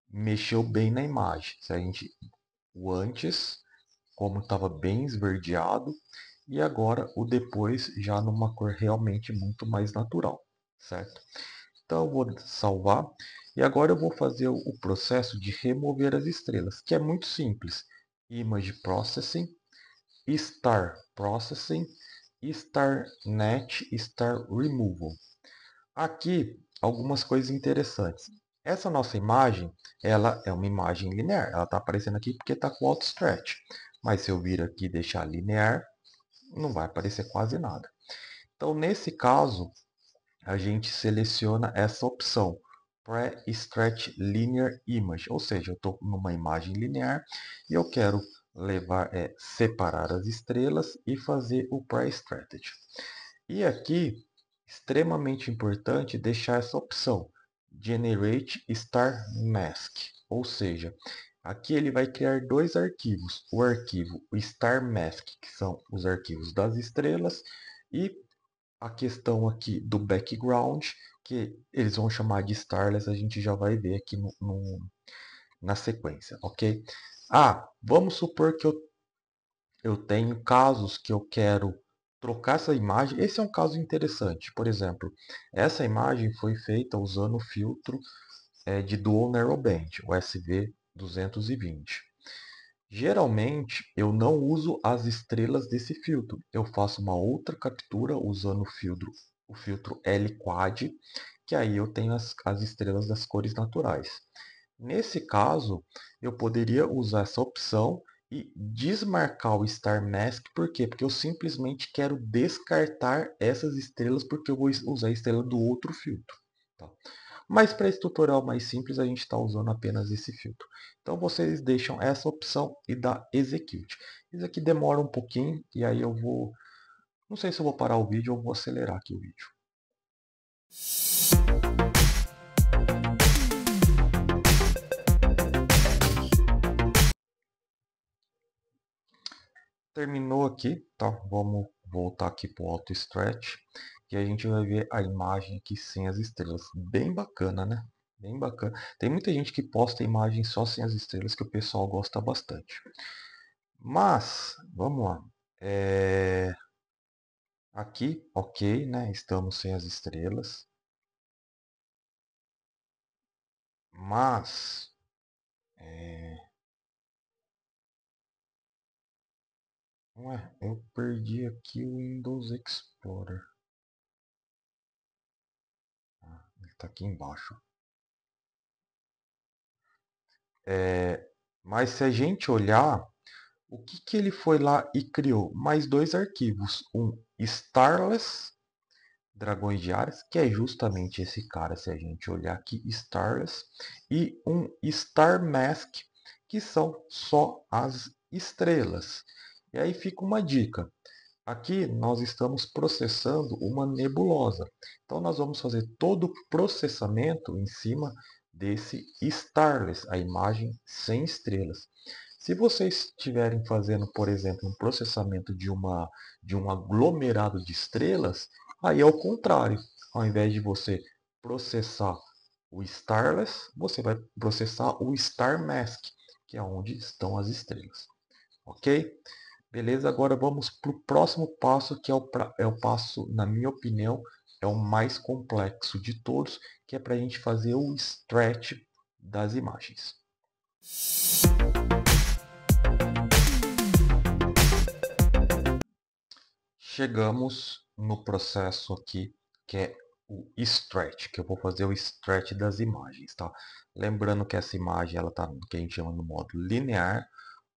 mexeu bem na imagem. Se a gente o antes, como estava bem esverdeado, e agora o depois já numa cor realmente muito mais natural, certo? Então eu vou salvar e agora eu vou fazer o processo de remover as estrelas, que é muito simples. Image Processing, Star Processing, Star Net, Star Removal. Aqui algumas coisas interessantes. Essa nossa imagem, ela é uma imagem linear. Ela está aparecendo aqui porque está com auto stretch. Mas se eu vir aqui e deixar linear, não vai aparecer quase nada. Então, nesse caso, a gente seleciona essa opção, Pre-Stretch Linear Image, ou seja, eu estou numa imagem linear e eu quero separar as estrelas e fazer o Pre-Stretch. E aqui, extremamente importante deixar essa opção, Generate Star Mask, ou seja, aqui ele vai criar dois arquivos, o arquivo Star Mask, que são os arquivos das estrelas, e a questão aqui do background, que eles vão chamar de starless, a gente já vai ver aqui na sequência, ok? Vamos supor que eu tenho casos que eu quero trocar essa imagem. Esse é um caso interessante. Por exemplo, essa imagem foi feita usando o filtro de Dual Narrowband, o SV220. Geralmente, eu não uso as estrelas desse filtro. Eu faço uma outra captura usando o filtro L-Quad, que aí eu tenho as estrelas das cores naturais. Nesse caso, eu poderia usar essa opção e desmarcar o Star Mask. Por quê? Porque eu simplesmente quero descartar essas estrelas porque eu vou usar a estrela do outro filtro. Tá? Mas para esse tutorial mais simples, a gente está usando apenas esse filtro. Então vocês deixam essa opção e dá Execute. Isso aqui demora um pouquinho e aí eu vou... Não sei se eu vou parar o vídeo ou vou acelerar aqui o vídeo. Terminou aqui, tá? Vamos voltar aqui para o Auto Stretch e a gente vai ver a imagem aqui sem as estrelas. Bem bacana, né? Bem bacana. Tem muita gente que posta imagem só sem as estrelas que o pessoal gosta bastante. Mas, vamos lá. Aqui, ok, né? Estamos sem as estrelas. Mas, eu perdi aqui o Windows Explorer. Ele está aqui embaixo. Mas se a gente olhar, o que ele foi lá e criou? Mais dois arquivos. Um Starless, Dragões de Ares, que é justamente esse cara, se a gente olhar aqui, Starless. E um Star Mask, que são só as estrelas. E aí fica uma dica. Aqui nós estamos processando uma nebulosa. Então nós vamos fazer todo o processamento em cima desse Starless, a imagem sem estrelas. Se vocês estiverem fazendo, por exemplo, um processamento de um aglomerado de estrelas, aí é o contrário. Ao invés de você processar o Starless, você vai processar o Star Mask, que é onde estão as estrelas. Ok? Beleza? Agora vamos para o próximo passo, que é o passo, na minha opinião, é o mais complexo de todos, que é para a gente fazer o stretch das imagens. Chegamos no processo aqui, que é o stretch, que eu vou fazer o stretch das imagens, tá? Lembrando que essa imagem, ela tá no que a gente chama no modo linear,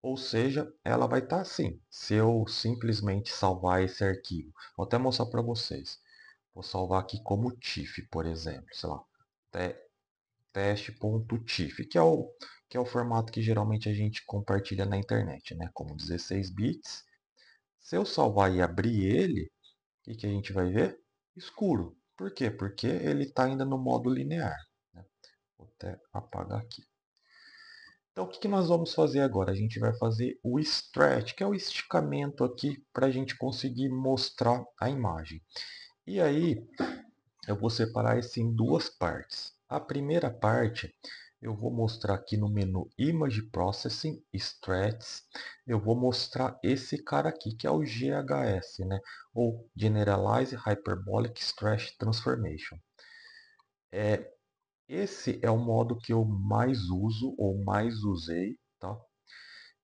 ou seja, ela vai estar assim. Se eu simplesmente salvar esse arquivo, vou até mostrar para vocês. Vou salvar aqui como TIFF, por exemplo, sei lá, teste.tif, que é o formato que geralmente a gente compartilha na internet, né? Como 16 bits. Se eu salvar e abrir ele, o que a gente vai ver? Escuro. Por quê? Porque ele está ainda no modo linear, né? Vou até apagar aqui. Então, o que nós vamos fazer agora? A gente vai fazer o stretch, que é o esticamento aqui para a gente conseguir mostrar a imagem. E aí, eu vou separar isso em duas partes. A primeira parte, eu vou mostrar aqui no menu Image Processing, Stretch. Eu vou mostrar esse cara aqui, que é o GHS, né? Ou Generalized Hyperbolic Stretch Transformation. Esse é o modo que eu mais uso ou mais usei, tá?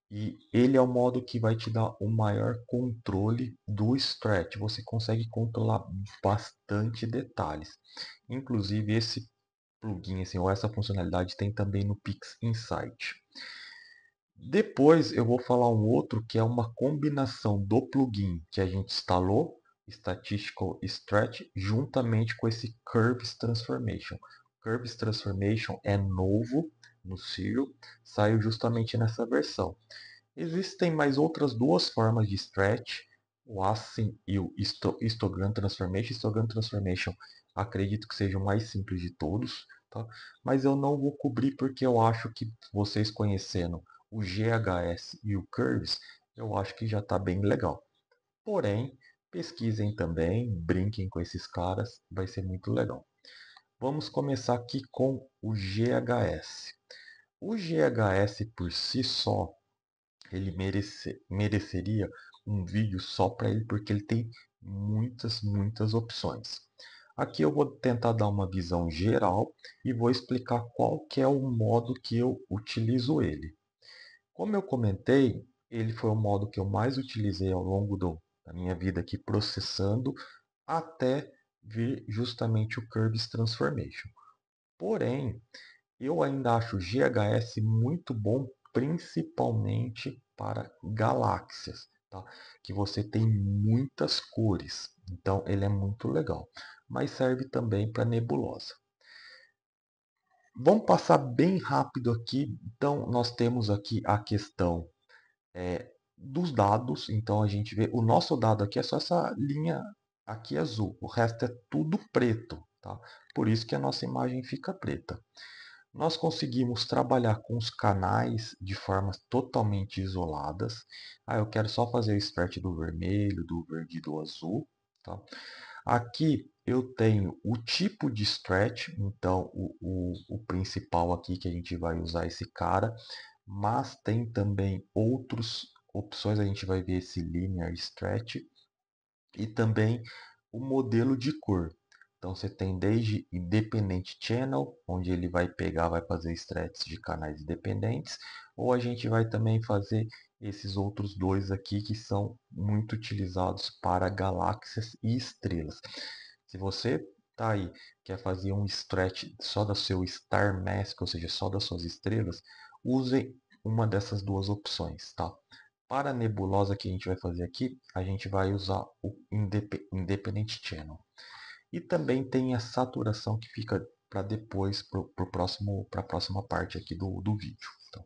E ele é o modo que vai te dar o maior controle do stretch. Você consegue controlar bastante detalhes. Inclusive esse plugin assim, ou essa funcionalidade tem também no Pix Insight. Depois eu vou falar um outro que é uma combinação do plugin que a gente instalou, Statistical Stretch, juntamente com esse Curves Transformation. Curves Transformation é novo no Serial, saiu justamente nessa versão. Existem mais outras duas formas de stretch, o Async e o Histogram Transformation. Histogram Transformation acredito que seja o mais simples de todos, tá? Mas eu não vou cobrir porque eu acho que vocês conhecendo o GHS e o Curves, eu acho que já está bem legal. Porém, pesquisem também, brinquem com esses caras, vai ser muito legal. Vamos começar aqui com o GHS. O GHS por si só, ele mereceria um vídeo só para ele, porque ele tem muitas opções. Aqui eu vou tentar dar uma visão geral e vou explicar qual que é o modo que eu utilizo ele. Como eu comentei, ele foi o modo que eu mais utilizei ao longo da minha vida aqui processando até vir justamente o Curves Transformation. Porém, eu ainda acho o GHS muito bom, principalmente para galáxias, tá? Que você tem muitas cores, então ele é muito legal. Mas serve também para nebulosa. Vamos passar bem rápido aqui. Então, nós temos aqui a questão dos dados. Então, a gente vê, o nosso dado aqui é só essa linha aqui azul. O resto é tudo preto, tá? Por isso que a nossa imagem fica preta. Nós conseguimos trabalhar com os canais de formas totalmente isoladas. Eu quero só fazer o stretch do vermelho, do verde e do azul. Tá? Aqui eu tenho o tipo de stretch, então o principal aqui que a gente vai usar esse cara, mas tem também outras opções, a gente vai ver esse linear stretch e também o modelo de cor. Então você tem desde Independent Channel, onde ele vai pegar, vai fazer stretches de canais independentes, ou a gente vai também fazer esses outros dois aqui que são muito utilizados para galáxias e estrelas. Se você tá aí, quer fazer um stretch só do seu Star Mask, ou seja, só das suas estrelas, use uma dessas duas opções, tá? Para a nebulosa que a gente vai fazer aqui, a gente vai usar o Independent Channel. E também tem a saturação que fica para depois, para a próxima parte aqui do vídeo. Então,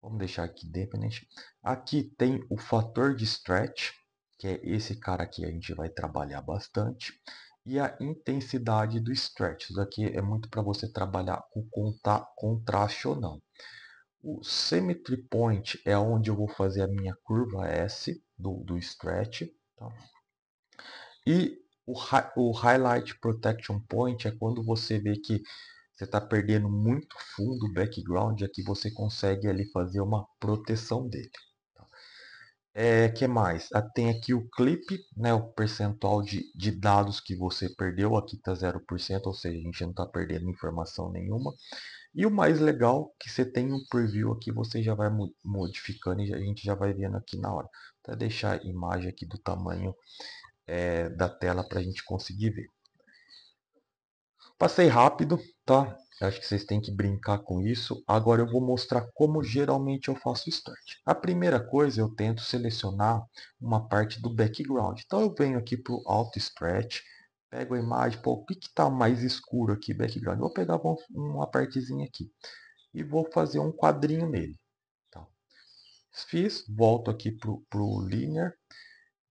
vamos deixar aqui Independent. Aqui tem o fator de stretch, que é esse cara aqui a gente vai trabalhar bastante. E a intensidade do stretch. Isso aqui é muito para você trabalhar com contraste ou não. O Symmetry Point é onde eu vou fazer a minha curva S do stretch. Tá? E o Highlight Protection Point é quando você vê que você está perdendo muito fundo, background, aqui você consegue ali fazer uma proteção dele. Tá? Que mais? Tem aqui o clip, né, o percentual de dados que você perdeu, aqui está 0%, ou seja, a gente não está perdendo informação nenhuma. E o mais legal que você tem um preview aqui, você já vai modificando e a gente já vai vendo aqui na hora. Até deixar a imagem aqui do tamanho da tela para a gente conseguir ver. Passei rápido, tá? Acho que vocês têm que brincar com isso. Agora eu vou mostrar como geralmente eu faço o start. A primeira coisa, eu tento selecionar uma parte do background. Então eu venho aqui para o Auto Stretch, pego a imagem, pô, o que está mais escuro aqui, background? Vou pegar uma partezinha aqui e vou fazer um quadrinho nele. Tá? Fiz, volto aqui para o Linear.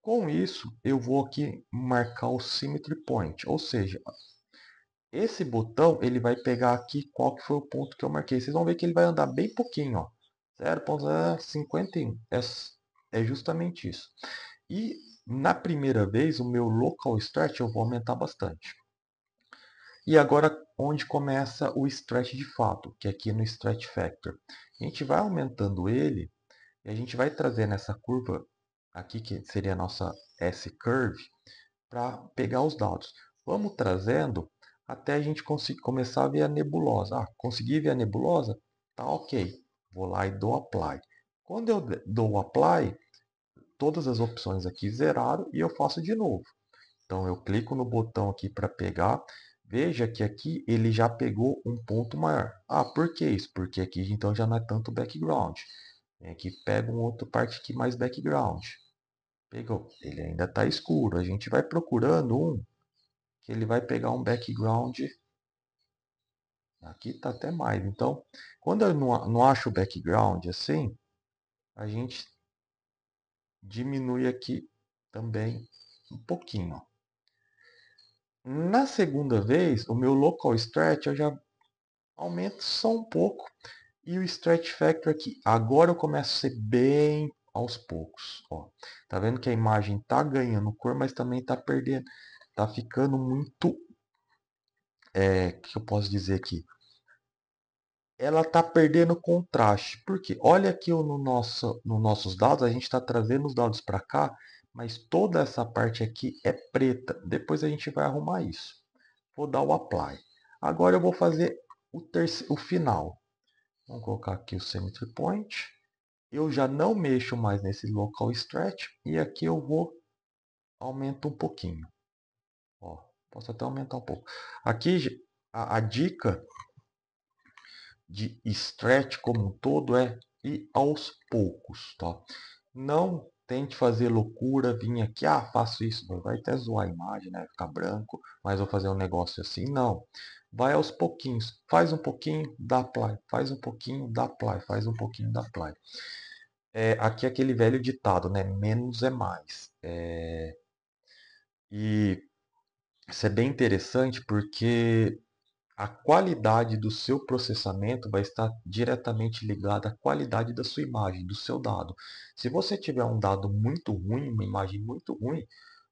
Com isso, eu vou aqui marcar o Symmetry Point, ou seja, esse botão ele vai pegar aqui qual que foi o ponto que eu marquei. Vocês vão ver que ele vai andar bem pouquinho, ó. 0,51. É justamente isso. E na primeira vez, o meu local stretch eu vou aumentar bastante. E agora, onde começa o stretch de fato, que é aqui no Stretch Factor. A gente vai aumentando ele e a gente vai trazer nessa curva aqui, que seria a nossa S-curve, para pegar os dados. Vamos trazendo até a gente conseguir começar a ver a nebulosa. Consegui ver a nebulosa? Tá ok. Vou lá e dou Apply. Quando eu dou Apply, todas as opções aqui zeraram e eu faço de novo. Então eu clico no botão aqui para pegar. Veja que aqui ele já pegou um ponto maior. Por que isso? Porque aqui então já não é tanto background. Vem aqui, pega um outro parte aqui mais background. Pegou. Ele ainda está escuro. A gente vai procurando um que ele vai pegar um background. Aqui está até mais. Então, quando eu não acho o background assim, a gente diminui aqui também um pouquinho. Na segunda vez, o meu local stretch eu já aumento só um pouco. E o stretch factor aqui. Agora eu começo a ser bem aos poucos. Ó. Tá vendo que a imagem tá ganhando cor, mas também tá perdendo. Tá ficando muito. O que eu posso dizer aqui? Ela tá perdendo contraste. Por quê? Olha aqui no nossos dados, a gente está trazendo os dados para cá, mas toda essa parte aqui é preta. Depois a gente vai arrumar isso. Vou dar o apply. Agora eu vou fazer o final. Vamos colocar aqui o symmetry point. Eu já não mexo mais nesse local stretch e aqui eu vou aumentar um pouquinho. Ó, posso até aumentar um pouco. Aqui a dica de stretch como um todo é ir aos poucos, tá? Não tente fazer loucura, vir aqui, faço isso, vai até zoar a imagem, né? Ficar branco, mas vou fazer um negócio assim. Não. Vai aos pouquinhos. Faz um pouquinho, dá apply. Faz um pouquinho, dá apply. Faz um pouquinho, dá apply. Aqui é aquele velho ditado, né? Menos é mais. E isso é bem interessante porque a qualidade do seu processamento vai estar diretamente ligada à qualidade da sua imagem, do seu dado. Se você tiver um dado muito ruim, uma imagem muito ruim,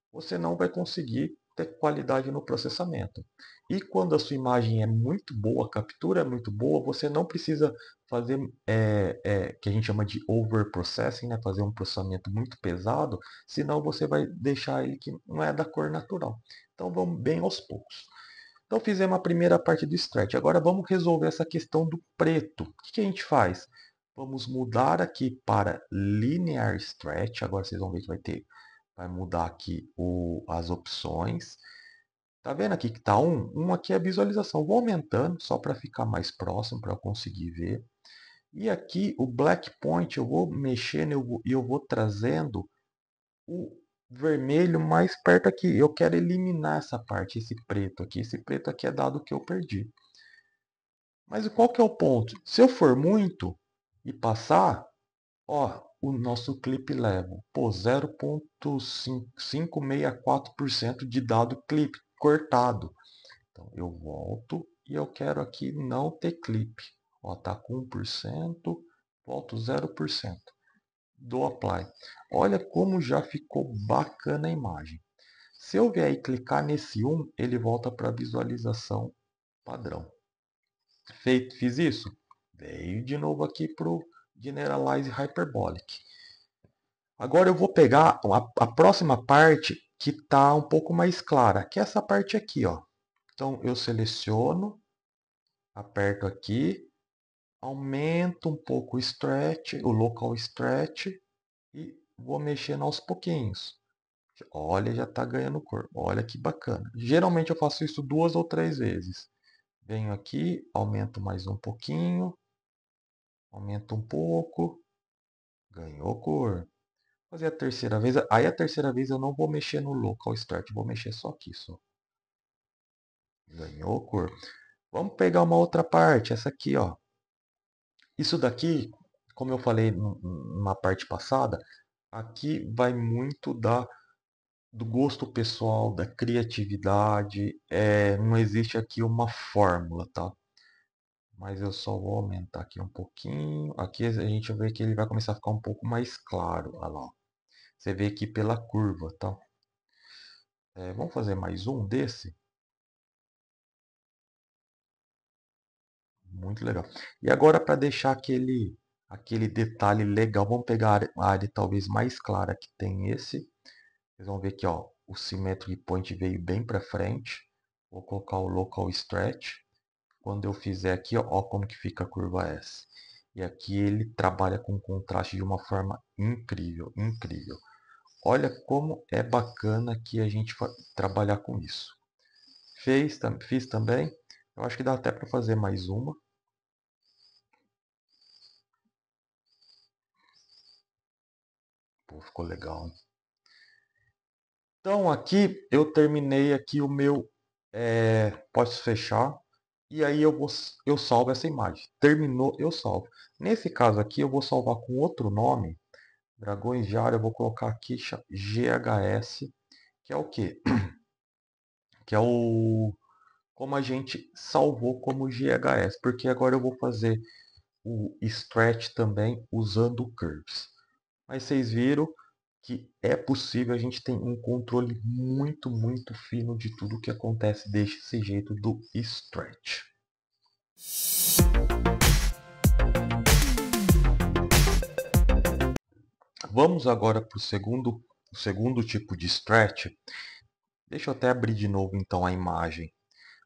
você não vai conseguir ter qualidade no processamento. E quando a sua imagem é muito boa, a captura é muito boa, você não precisa fazer, que a gente chama de overprocessing, né? Fazer um processamento muito pesado, senão você vai deixar ele que não é da cor natural. Então vamos bem aos poucos. Então fizemos a primeira parte do stretch. Agora vamos resolver essa questão do preto. O que a gente faz? Vamos mudar aqui para linear stretch. Agora vocês vão ver que vai mudar aqui as opções. Tá vendo aqui que tá um? Um aqui é a visualização. Vou aumentando só para ficar mais próximo para eu conseguir ver. E aqui o black point eu vou mexendo e eu vou trazendo o vermelho mais perto aqui. Eu quero eliminar essa parte, esse preto aqui. Esse preto aqui é dado que eu perdi. Mas qual que é o ponto? Se eu for muito e passar, ó, o nosso clip level, pô, 0,564% de dado clip cortado. Então eu volto e eu quero aqui não ter clip. Ó, tá com 1%, volto 0%. Dou apply. Olha como já ficou bacana a imagem. Se eu vier e clicar nesse 1, ele volta para a visualização padrão. Fiz isso? Veio de novo aqui para o Generalize Hyperbolic. Agora eu vou pegar a próxima parte que está um pouco mais clara, que é essa parte aqui, ó. Então eu seleciono, aperto aqui, aumento um pouco o stretch, o local stretch e vou mexendo aos pouquinhos. Olha, já está ganhando cor. Olha que bacana. Geralmente eu faço isso 2 ou 3 vezes. Venho aqui, aumento mais um pouquinho, aumento um pouco, ganhou cor. Fazer a terceira vez. Aí a terceira vez eu não vou mexer no local start, vou mexer só aqui, só. Ganhou cor. Vamos pegar uma outra parte, essa aqui, ó. Isso daqui, como eu falei numa parte passada, aqui vai muito do gosto pessoal, da criatividade. Não existe aqui uma fórmula, tá? Mas eu só vou aumentar aqui um pouquinho. Aqui a gente vê que ele vai começar a ficar um pouco mais claro. Olha lá. Você vê aqui pela curva, tá? Vamos fazer mais um desse? Muito legal. E agora para deixar aquele detalhe legal, vamos pegar a área talvez mais clara que tem esse. Vocês vão ver que ó, o Symmetric Point veio bem para frente. Vou colocar o Local Stretch. Quando eu fizer aqui, ó como que fica a curva S. E aqui ele trabalha com contraste de uma forma incrível, incrível. Olha como é bacana que a gente trabalhar com isso. Fiz também. Eu acho que dá até para fazer mais uma. Pô, ficou legal, hein? Então aqui eu terminei aqui o meu. Posso fechar. E aí eu salvo essa imagem. Terminou, eu salvo. Nesse caso aqui eu vou salvar com outro nome. Dragões de área, eu vou colocar aqui GHS, que é o quê? Que é o como a gente salvou como GHS, porque agora eu vou fazer o stretch também usando o curves. Mas vocês viram que é possível, a gente tem um controle muito, muito fino de tudo que acontece desse jeito do stretch. Vamos agora para o segundo tipo de stretch. Deixa eu até abrir de novo então a imagem.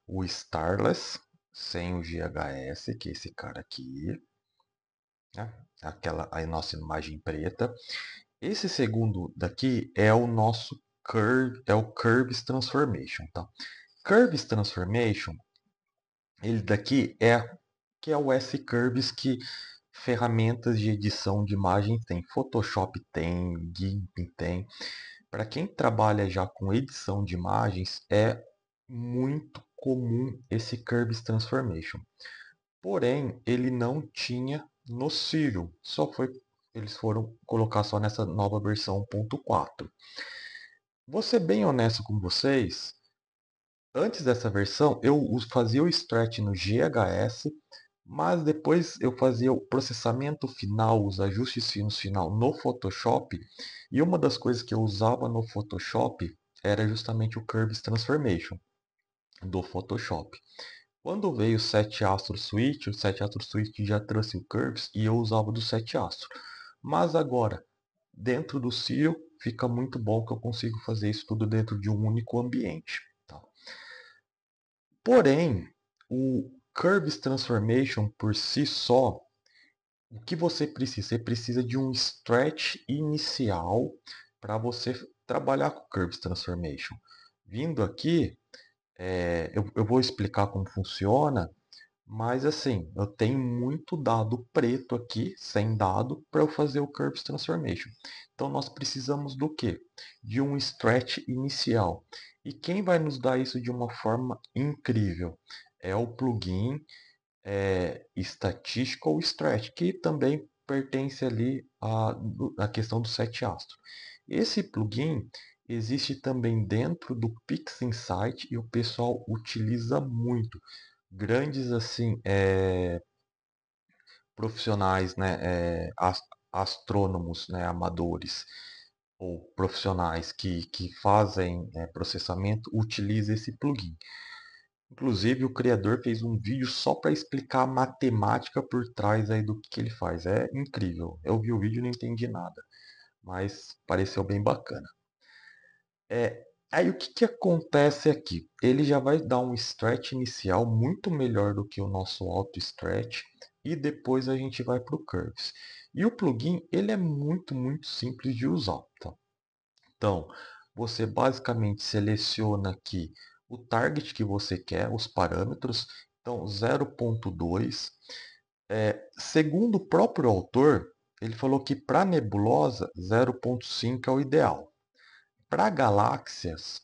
O Starless, sem o GHS, que é esse cara aqui. Né? Aquela a nossa imagem preta. Esse segundo daqui é o nosso Curve, é o Curves Transformation. Tá? Curves Transformation, ele daqui é que é o S-Curves que ferramentas de edição de imagem tem. Photoshop tem, GIMP tem. Para quem trabalha já com edição de imagens, é muito comum esse Curves Transformation. Porém, ele não tinha no Ciro, eles foram colocar só nessa nova versão 1.4. Vou ser bem honesto com vocês, antes dessa versão eu fazia o stretch no GHS, mas depois eu fazia o processamento final, os ajustes finos final no Photoshop, e uma das coisas que eu usava no Photoshop era justamente o Curves Transformation do Photoshop. Quando veio o 7 Astro Switch, o 7 Astro Switch já trouxe o Curves e eu usava do 7 Astro. Mas agora, dentro do Cio, fica muito bom que eu consigo fazer isso tudo dentro de um único ambiente. Tá? Porém, o Curves Transformation por si só, o que você precisa? Você precisa de um stretch inicial para você trabalhar com Curves Transformation. Vindo aqui, eu vou explicar como funciona, mas assim, eu tenho muito dado preto aqui, sem dado, para eu fazer o Curves Transformation. Então nós precisamos do quê? De um stretch inicial. E quem vai nos dar isso de uma forma incrível? É o plugin Statistical Stretch, que também pertence ali à questão do 7 astro. Esse plugin existe também dentro do PixInsight e o pessoal utiliza muito. Grandes assim profissionais, né, astrônomos, né, amadores ou profissionais que fazem processamento utilizam esse plugin. Inclusive o criador fez um vídeo só para explicar a matemática por trás aí do que ele faz. É incrível. Eu vi o vídeo e não entendi nada, mas pareceu bem bacana. Aí o que acontece aqui? Ele já vai dar um stretch inicial muito melhor do que o nosso auto stretch e depois a gente vai para o curves. E o plugin ele é muito, muito simples de usar. Tá? Então, você basicamente seleciona aqui o target que você quer, os parâmetros. Então, 0.2. Segundo o próprio autor, ele falou que para nebulosa 0.5 é o ideal. Para galáxias,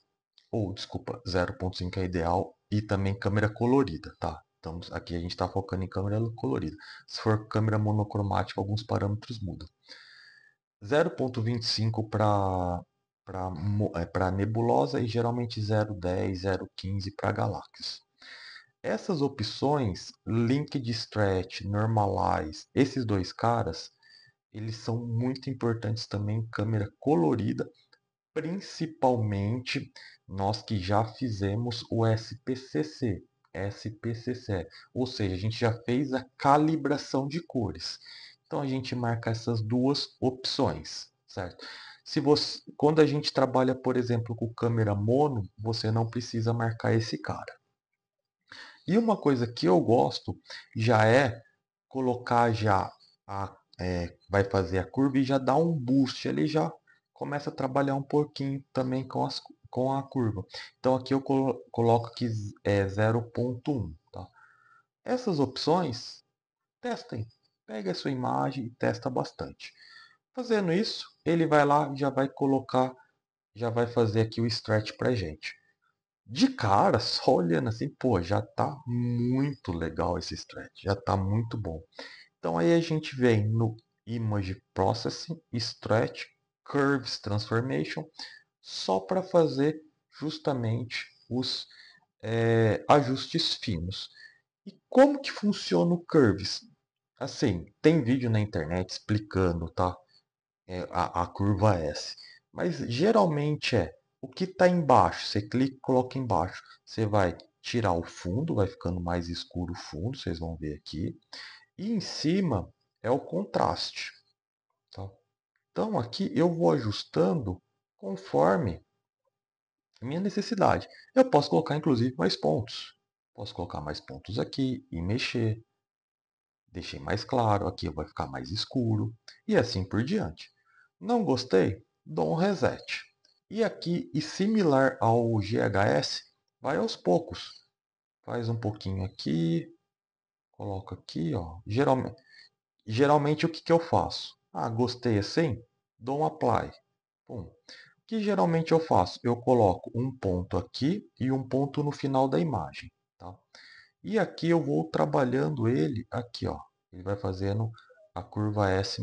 ou desculpa, 0.5 é ideal e também câmera colorida, tá? Então aqui a gente está focando em câmera colorida. Se for câmera monocromática, alguns parâmetros mudam. 0.25 para nebulosa e geralmente 0.10, 0.15 para galáxias. Essas opções, Linked Stretch, Normalize, esses dois caras, eles são muito importantes também em câmera colorida, principalmente nós que já fizemos o SPCC. SPCC, ou seja, a gente já fez a calibração de cores. Então a gente marca essas duas opções, certo? Se você, quando a gente trabalha, por exemplo, com câmera mono, você não precisa marcar esse cara. E uma coisa que eu gosto já é colocar já vai fazer a curva e já dá um boost, ele já começa a trabalhar um pouquinho também com a curva. Então aqui eu coloco aqui 0.1, tá? Essas opções, testem. Pega a sua imagem e testa bastante. Fazendo isso, ele vai lá e já vai colocar, já vai fazer aqui o stretch pra gente. De cara, só olhando assim, pô, já tá muito legal esse stretch, já tá muito bom. Então aí a gente vem no Image Processing, Stretch, Curves Transformation, só para fazer justamente os ajustes finos. E como que funciona o Curves? Assim, tem vídeo na internet explicando, tá? A curva S. Mas geralmente é o que está embaixo. Você clica e coloca embaixo. Você vai tirar o fundo, vai ficando mais escuro o fundo, vocês vão ver aqui. E em cima é o contraste. Tá? Então aqui eu vou ajustando conforme a minha necessidade. Eu posso colocar inclusive mais pontos. Posso colocar mais pontos aqui e mexer. Deixei mais claro, aqui vai ficar mais escuro e assim por diante. Não gostei? Dou um reset. E aqui, e similar ao GHS, vai aos poucos. Faz um pouquinho aqui, coloca aqui, ó. Geralmente o que eu faço? Ah, gostei assim? Dou um apply. Pum. O que geralmente eu faço? Eu coloco um ponto aqui e um ponto no final da imagem. Tá? E aqui eu vou trabalhando ele aqui, ó. Ele vai fazendo a curva S,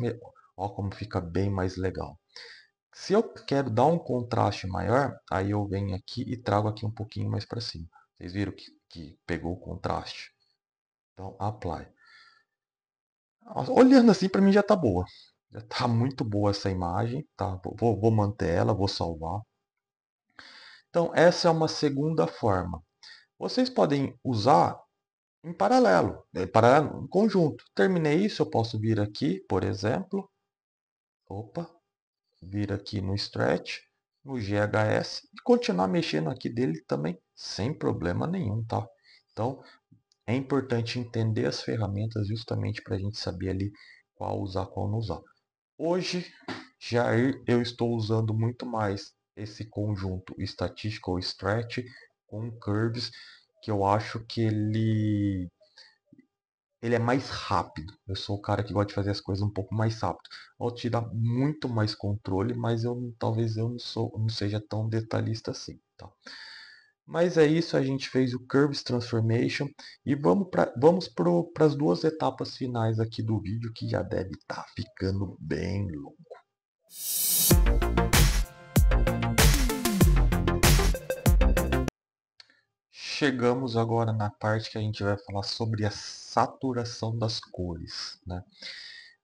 ó como fica bem mais legal. Se eu quero dar um contraste maior, aí eu venho aqui e trago aqui um pouquinho mais para cima. Vocês viram que pegou o contraste? Então, apply. Olhando assim, para mim já tá boa. Já tá muito boa essa imagem, tá? Vou manter ela, vou salvar. Então, essa é uma segunda forma. Vocês podem usar em paralelo, em conjunto. Terminei isso, eu posso vir aqui, por exemplo, opa, vir aqui no Stretch, no GHS e continuar mexendo aqui dele também sem problema nenhum, tá? Então, é importante entender as ferramentas justamente para a gente saber ali qual usar, qual não usar. Hoje, já eu estou usando muito mais esse conjunto Statistical Stretch com Curves, que eu acho que ele é mais rápido. Eu sou o cara que gosta de fazer as coisas um pouco mais rápido. Vou te dar muito mais controle, mas talvez eu não seja tão detalhista assim. Tá? Mas é isso, a gente fez o Curves Transformation e vamos para as duas etapas finais aqui do vídeo que já deve estar ficando bem longo. Chegamos agora na parte que a gente vai falar sobre a saturação das cores, né?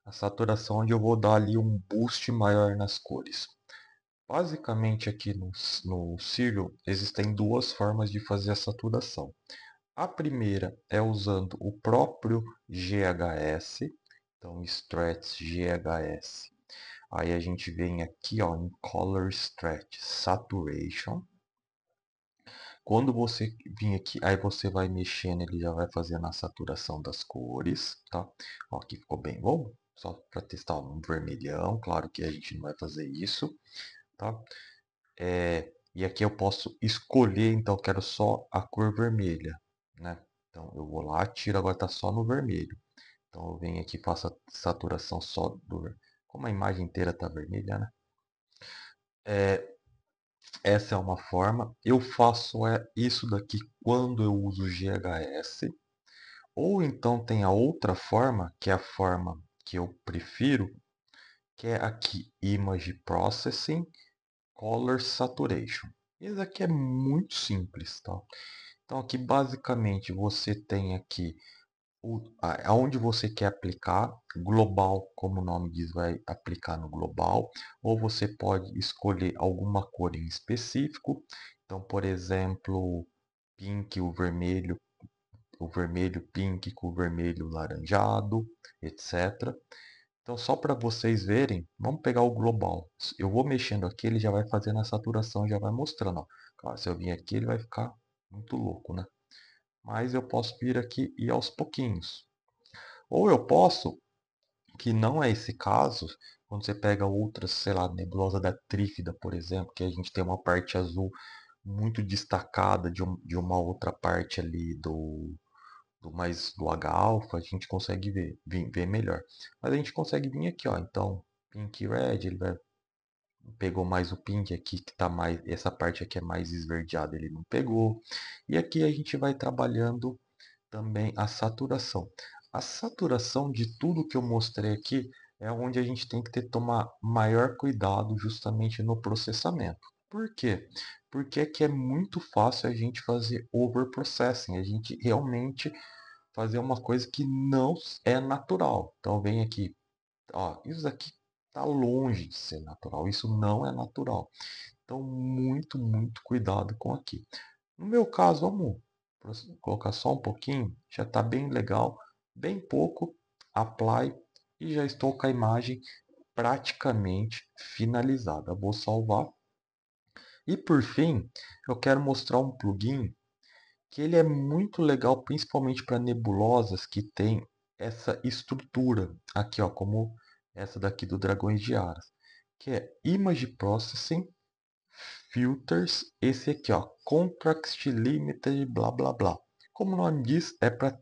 A saturação onde eu vou dar ali um boost maior nas cores. Basicamente aqui no Serial existem duas formas de fazer a saturação. A primeira é usando o próprio GHS, então Stretch GHS. Aí a gente vem aqui ó, em Color Stretch Saturation. Quando você vir aqui, aí você vai mexendo, ele já vai fazendo a saturação das cores, tá? Ó, aqui ficou bem bom, só para testar um vermelhão, claro que a gente não vai fazer isso, tá? E aqui eu posso escolher, então quero só a cor vermelha, né? Então eu vou lá, tiro, agora está só no vermelho. Então eu venho aqui e faço a saturação só do vermelho. Como a imagem inteira está vermelha, né? Essa é uma forma. Eu faço isso daqui quando eu uso GHS. Ou então tem a outra forma, que é a forma que eu prefiro, que é aqui Image Processing Color Saturation. Isso aqui é muito simples, tá? Então aqui basicamente você tem aqui aonde você quer aplicar, global, como o nome diz, vai aplicar no global, ou você pode escolher alguma cor em específico. Então, por exemplo, pink, o vermelho pink com o vermelho laranjado, etc. Então, só para vocês verem, vamos pegar o global. Eu vou mexendo aqui, ele já vai fazendo a saturação, já vai mostrando. Ó. Claro, se eu vir aqui, ele vai ficar muito louco, né? Mas eu posso vir aqui e ir aos pouquinhos. Ou eu posso, que não é esse caso, quando você pega outras, sei lá, nebulosa da Trífida, por exemplo, que a gente tem uma parte azul muito destacada de uma outra parte ali do H-alfa, a gente consegue ver melhor. Mas a gente consegue vir aqui, ó, então, Pink Red, ele pegou mais o pink aqui, que tá mais, essa parte aqui é mais esverdeada, ele não pegou. E aqui a gente vai trabalhando também a saturação. A saturação de tudo que eu mostrei aqui é onde a gente tem que tomar maior cuidado justamente no processamento. Por quê? Porque aqui é muito fácil a gente fazer overprocessing, a gente realmente fazer uma coisa que não é natural. Então vem aqui, ó, isso aqui está longe de ser natural, isso não é natural. Então muito cuidado com aqui. No meu caso, vamos colocar só um pouquinho, já está bem legal, bem pouco, apply e já estou com a imagem praticamente finalizada. Vou salvar. E por fim, eu quero mostrar um plugin que ele é muito legal, principalmente para nebulosas que tem essa estrutura aqui, ó, como essa daqui do Dragões de Aras, que é Image Processing Filters, esse aqui, ó, Contrast Limited, blá blá blá. Como o nome diz, é para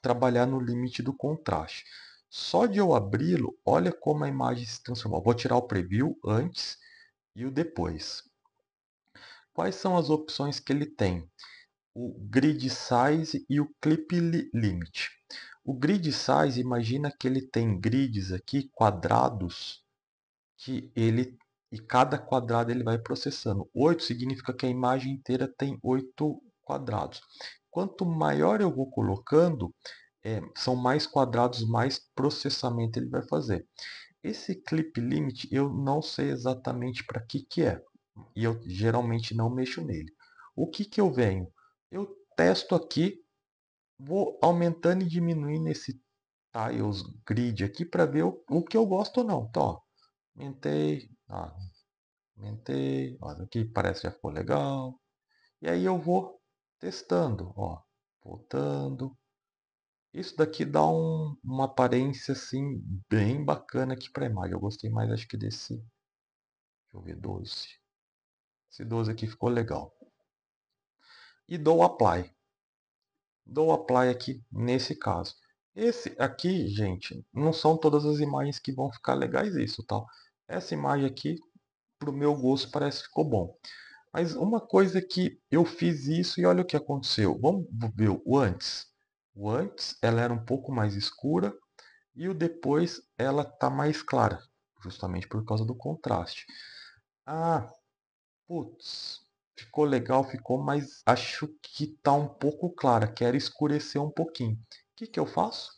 trabalhar no limite do contraste. Só de eu abri-lo, olha como a imagem se transformou. Vou tirar o preview antes e o depois. Quais são as opções que ele tem? O Grid Size e o Clip Limit. O Grid Size, imagina que ele tem grids aqui, quadrados, que ele e cada quadrado ele vai processando. 8 significa que a imagem inteira tem 8 quadrados. Quanto maior eu vou colocando, são mais quadrados, mais processamento ele vai fazer. Esse Clip Limit eu não sei exatamente para que é. E eu geralmente não mexo nele. O que eu venho? Eu testo aqui, vou aumentando e diminuindo esse tiles grid aqui para ver o que eu gosto ou não. Então, ó, aumentei, aumentei, ó, aqui parece que já ficou legal. E aí eu vou testando, ó, voltando. Isso daqui dá uma aparência assim bem bacana aqui para a imagem. Eu gostei mais acho que desse, deixa eu ver, 12. Esse 12 aqui ficou legal. E dou apply. Dou apply aqui nesse caso. Esse aqui, gente, não são todas as imagens que vão ficar legais isso, tá? Essa imagem aqui, pro meu gosto, parece que ficou bom. Mas uma coisa que eu fiz isso e olha o que aconteceu. Vamos ver o antes. O antes, ela era um pouco mais escura e o depois, ela tá mais clara, justamente por causa do contraste. Ah, putz, ficou legal, ficou, mas acho que tá um pouco clara. Quero escurecer um pouquinho. O que eu faço?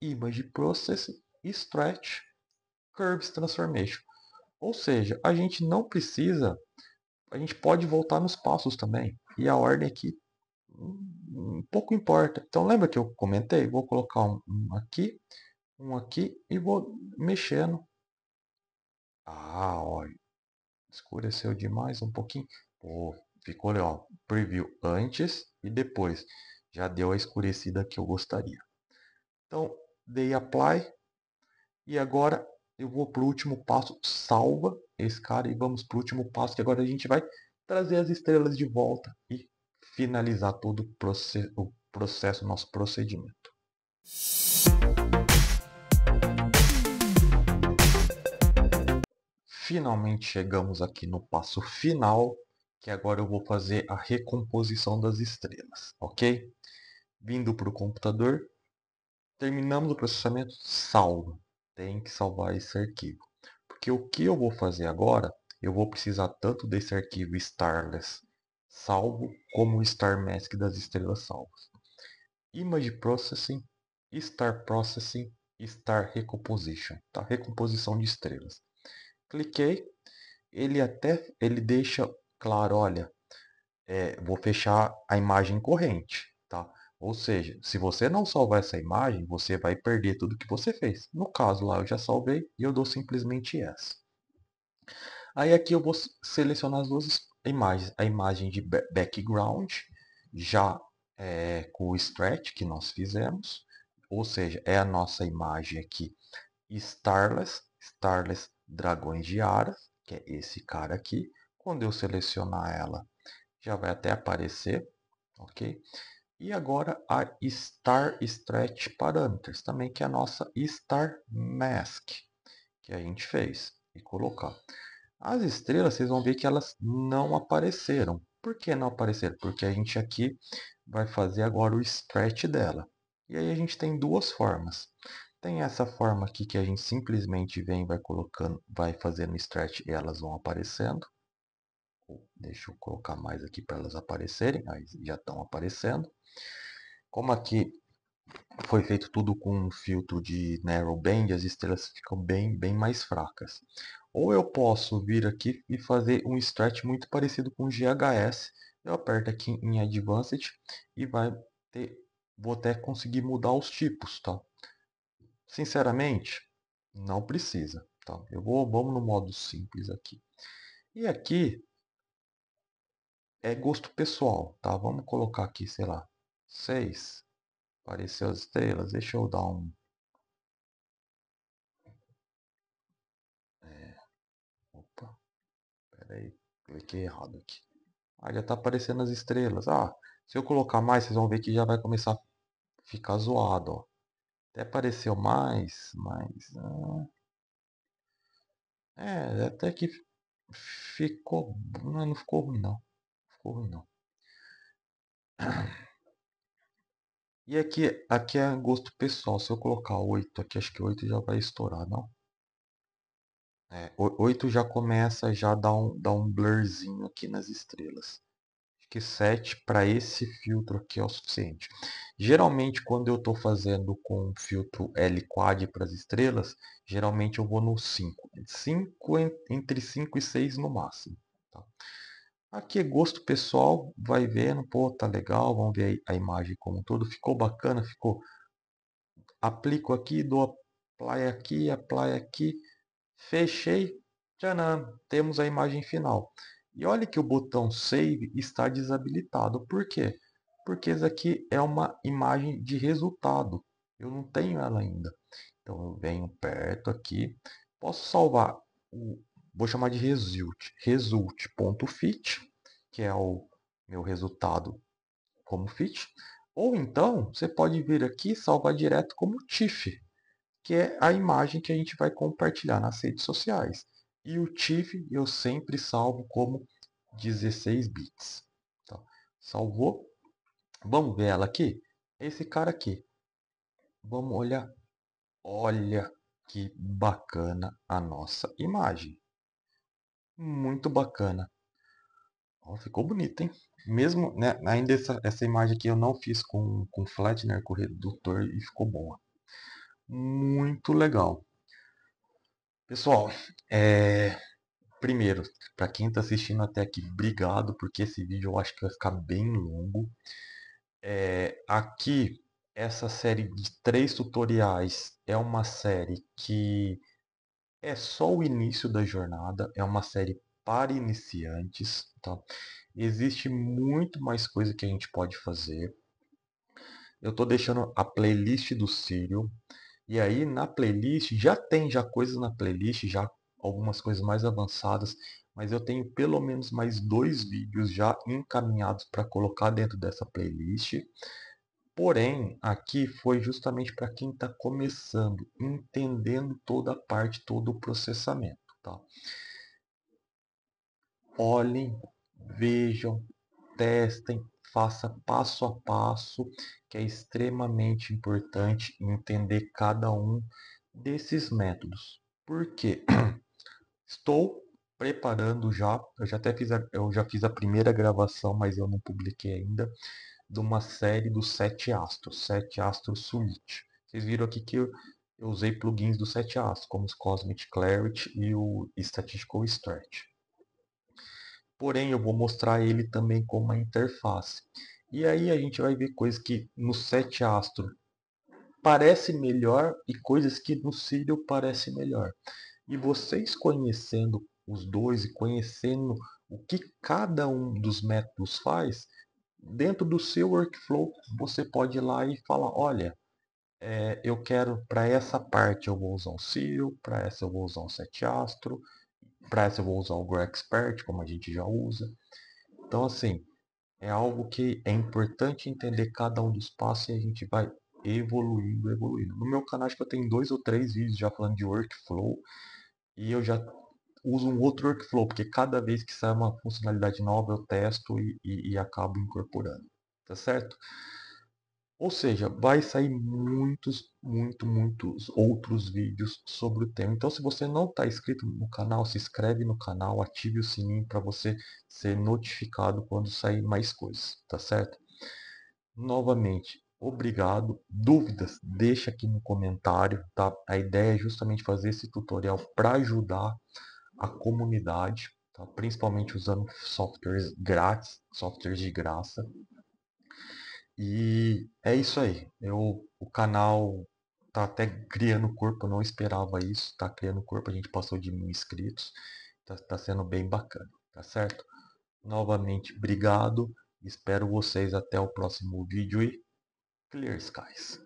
Image Processing, Stretch, Curves Transformation. Ou seja, a gente não precisa, a gente pode voltar nos passos também. E a ordem aqui pouco importa. Então lembra que eu comentei? Vou colocar um aqui e vou mexendo. Ah, olha, escureceu demais um pouquinho. Pô, ficou legal. Preview antes e depois. Já deu a escurecida que eu gostaria. Então, dei apply. E agora eu vou para o último passo. Salva esse cara e vamos para o último passo. Que agora a gente vai trazer as estrelas de volta e finalizar todo o processo, nosso procedimento. Finalmente chegamos aqui no passo final, que agora eu vou fazer a recomposição das estrelas, ok? Vindo para o computador, terminamos o processamento, salva. Tem que salvar esse arquivo. Porque o que eu vou fazer agora, eu vou precisar tanto desse arquivo Starless salvo, como o Star Mask das estrelas salvas. Image Processing, Star Processing, Star Recomposition, tá? Recomposição de estrelas. Cliquei, ele deixa claro, olha, vou fechar a imagem corrente, tá? Ou seja, se você não salvar essa imagem, você vai perder tudo que você fez. No caso lá, eu já salvei e eu dou simplesmente yes. Aí aqui eu vou selecionar as duas imagens. A imagem de background, já com o stretch que nós fizemos. Ou seja, é a nossa imagem aqui Starless, Starless Dragões de Aras, que é esse cara aqui. Quando eu selecionar ela, já vai até aparecer, ok? E agora a Star Stretch Parameters, também que é a nossa Star Mask, que a gente fez e colocar. As estrelas, vocês vão ver que elas não apareceram. Por que não apareceram? Porque a gente aqui vai fazer agora o stretch dela. E aí a gente tem duas formas. Tem essa forma aqui que a gente simplesmente vem e vai colocando, vai fazendo stretch e elas vão aparecendo. Deixa eu colocar mais aqui para elas aparecerem. Aí já estão aparecendo. Como aqui foi feito tudo com um filtro de narrowband, as estrelas ficam bem mais fracas. Ou eu posso vir aqui e fazer um stretch muito parecido com o GHS. Eu aperto aqui em Advanced e vou até conseguir mudar os tipos, tá? Sinceramente, não precisa, tá? Vamos no modo simples aqui. E aqui é gosto pessoal, tá? Vamos colocar aqui, sei lá, 6. Apareceu as estrelas. Deixa eu dar um... Opa, pera aí. Cliquei errado aqui. Ah, já tá aparecendo as estrelas. Ah, se eu colocar mais, vocês vão ver que já vai começar a ficar zoado, ó. Até apareceu mais, mas... até que ficou... Não, não ficou ruim, não. Ficou ruim, não. E aqui é gosto pessoal. Se eu colocar 8 aqui, acho que 8 já vai estourar, não? 8 já começa já dá um blurzinho aqui nas estrelas. Acho que 7 para esse filtro aqui é o suficiente. Geralmente, quando eu estou fazendo com filtro L-Quad para as estrelas, geralmente eu vou no 5. Entre 5 e 6 no máximo. Tá? Aqui é gosto pessoal, vai vendo, pô, tá legal, vamos ver a imagem como um todo. Ficou bacana, ficou. Aplico aqui, dou apply aqui, fechei, tchanã, temos a imagem final. E olha que o botão Save está desabilitado. Por quê? Porque isso aqui é uma imagem de resultado. Eu não tenho ela ainda. Então eu venho perto aqui, posso salvar, vou chamar de result.fit, que é o meu resultado como fit. Ou então você pode vir aqui e salvar direto como TIFF, que é a imagem que a gente vai compartilhar nas redes sociais. E o TIFF eu sempre salvo como 16 bits. Tá? Salvou. Vamos ver ela aqui? Esse cara aqui. Vamos olhar. Olha que bacana a nossa imagem. Muito bacana. Ó, ficou bonito, hein? Mesmo, né, ainda essa imagem aqui eu não fiz com flattener, com redutor e ficou boa. Muito legal. Pessoal, primeiro, para quem está assistindo até aqui, obrigado, porque esse vídeo eu acho que vai ficar bem longo. Aqui, essa série de 3 tutoriais é uma série que é só o início da jornada, é uma série para iniciantes, tá? Existe muito mais coisa que a gente pode fazer. Eu estou deixando a playlist do Círio. E aí na playlist já tem já coisas na playlist, já algumas coisas mais avançadas, mas eu tenho pelo menos mais 2 vídeos já encaminhados para colocar dentro dessa playlist. Porém, aqui foi justamente para quem está começando, entendendo toda a parte, todo o processamento. Tá? Olhem, vejam, testem, faça passo a passo, que é extremamente importante entender cada um desses métodos. Por quê? Estou preparando já, eu já fiz a primeira gravação, mas eu não publiquei ainda, de uma série dos 7 astros, 7 astros Suite. Vocês viram aqui que eu usei plugins dos 7 astros, como os Cosmic Clarity e o Statistical Stretch. Porém, eu vou mostrar ele também como uma interface. E aí a gente vai ver coisas que no 7 astro parece melhor e coisas que no Círio parece melhor. E vocês conhecendo os dois e conhecendo o que cada um dos métodos faz, dentro do seu workflow você pode ir lá e falar, olha, eu quero para essa parte eu vou usar o Círio, para essa eu vou usar o 7 astro, para essa eu vou usar o GrowExpert, como a gente já usa. Então assim, é algo que é importante entender cada um dos passos e a gente vai evoluindo, evoluindo. No meu canal acho que eu tenho 2 ou 3 vídeos já falando de workflow e eu já uso um outro workflow, porque cada vez que sai uma funcionalidade nova eu testo e acabo incorporando, tá certo? Ou seja, vai sair muitos outros vídeos sobre o tema. Então, se você não está inscrito no canal, se inscreve no canal, ative o sininho para você ser notificado quando sair mais coisas, tá certo? Novamente, obrigado. Dúvidas, deixa aqui no comentário, tá? A ideia é justamente fazer esse tutorial para ajudar a comunidade, tá? Principalmente usando softwares grátis, softwares de graça. E é isso aí. O canal tá até criando corpo, eu não esperava isso. Tá criando corpo, a gente passou de 1.000 inscritos. Tá sendo bem bacana, tá certo? Novamente, obrigado. Espero vocês até o próximo vídeo e Clear Skies.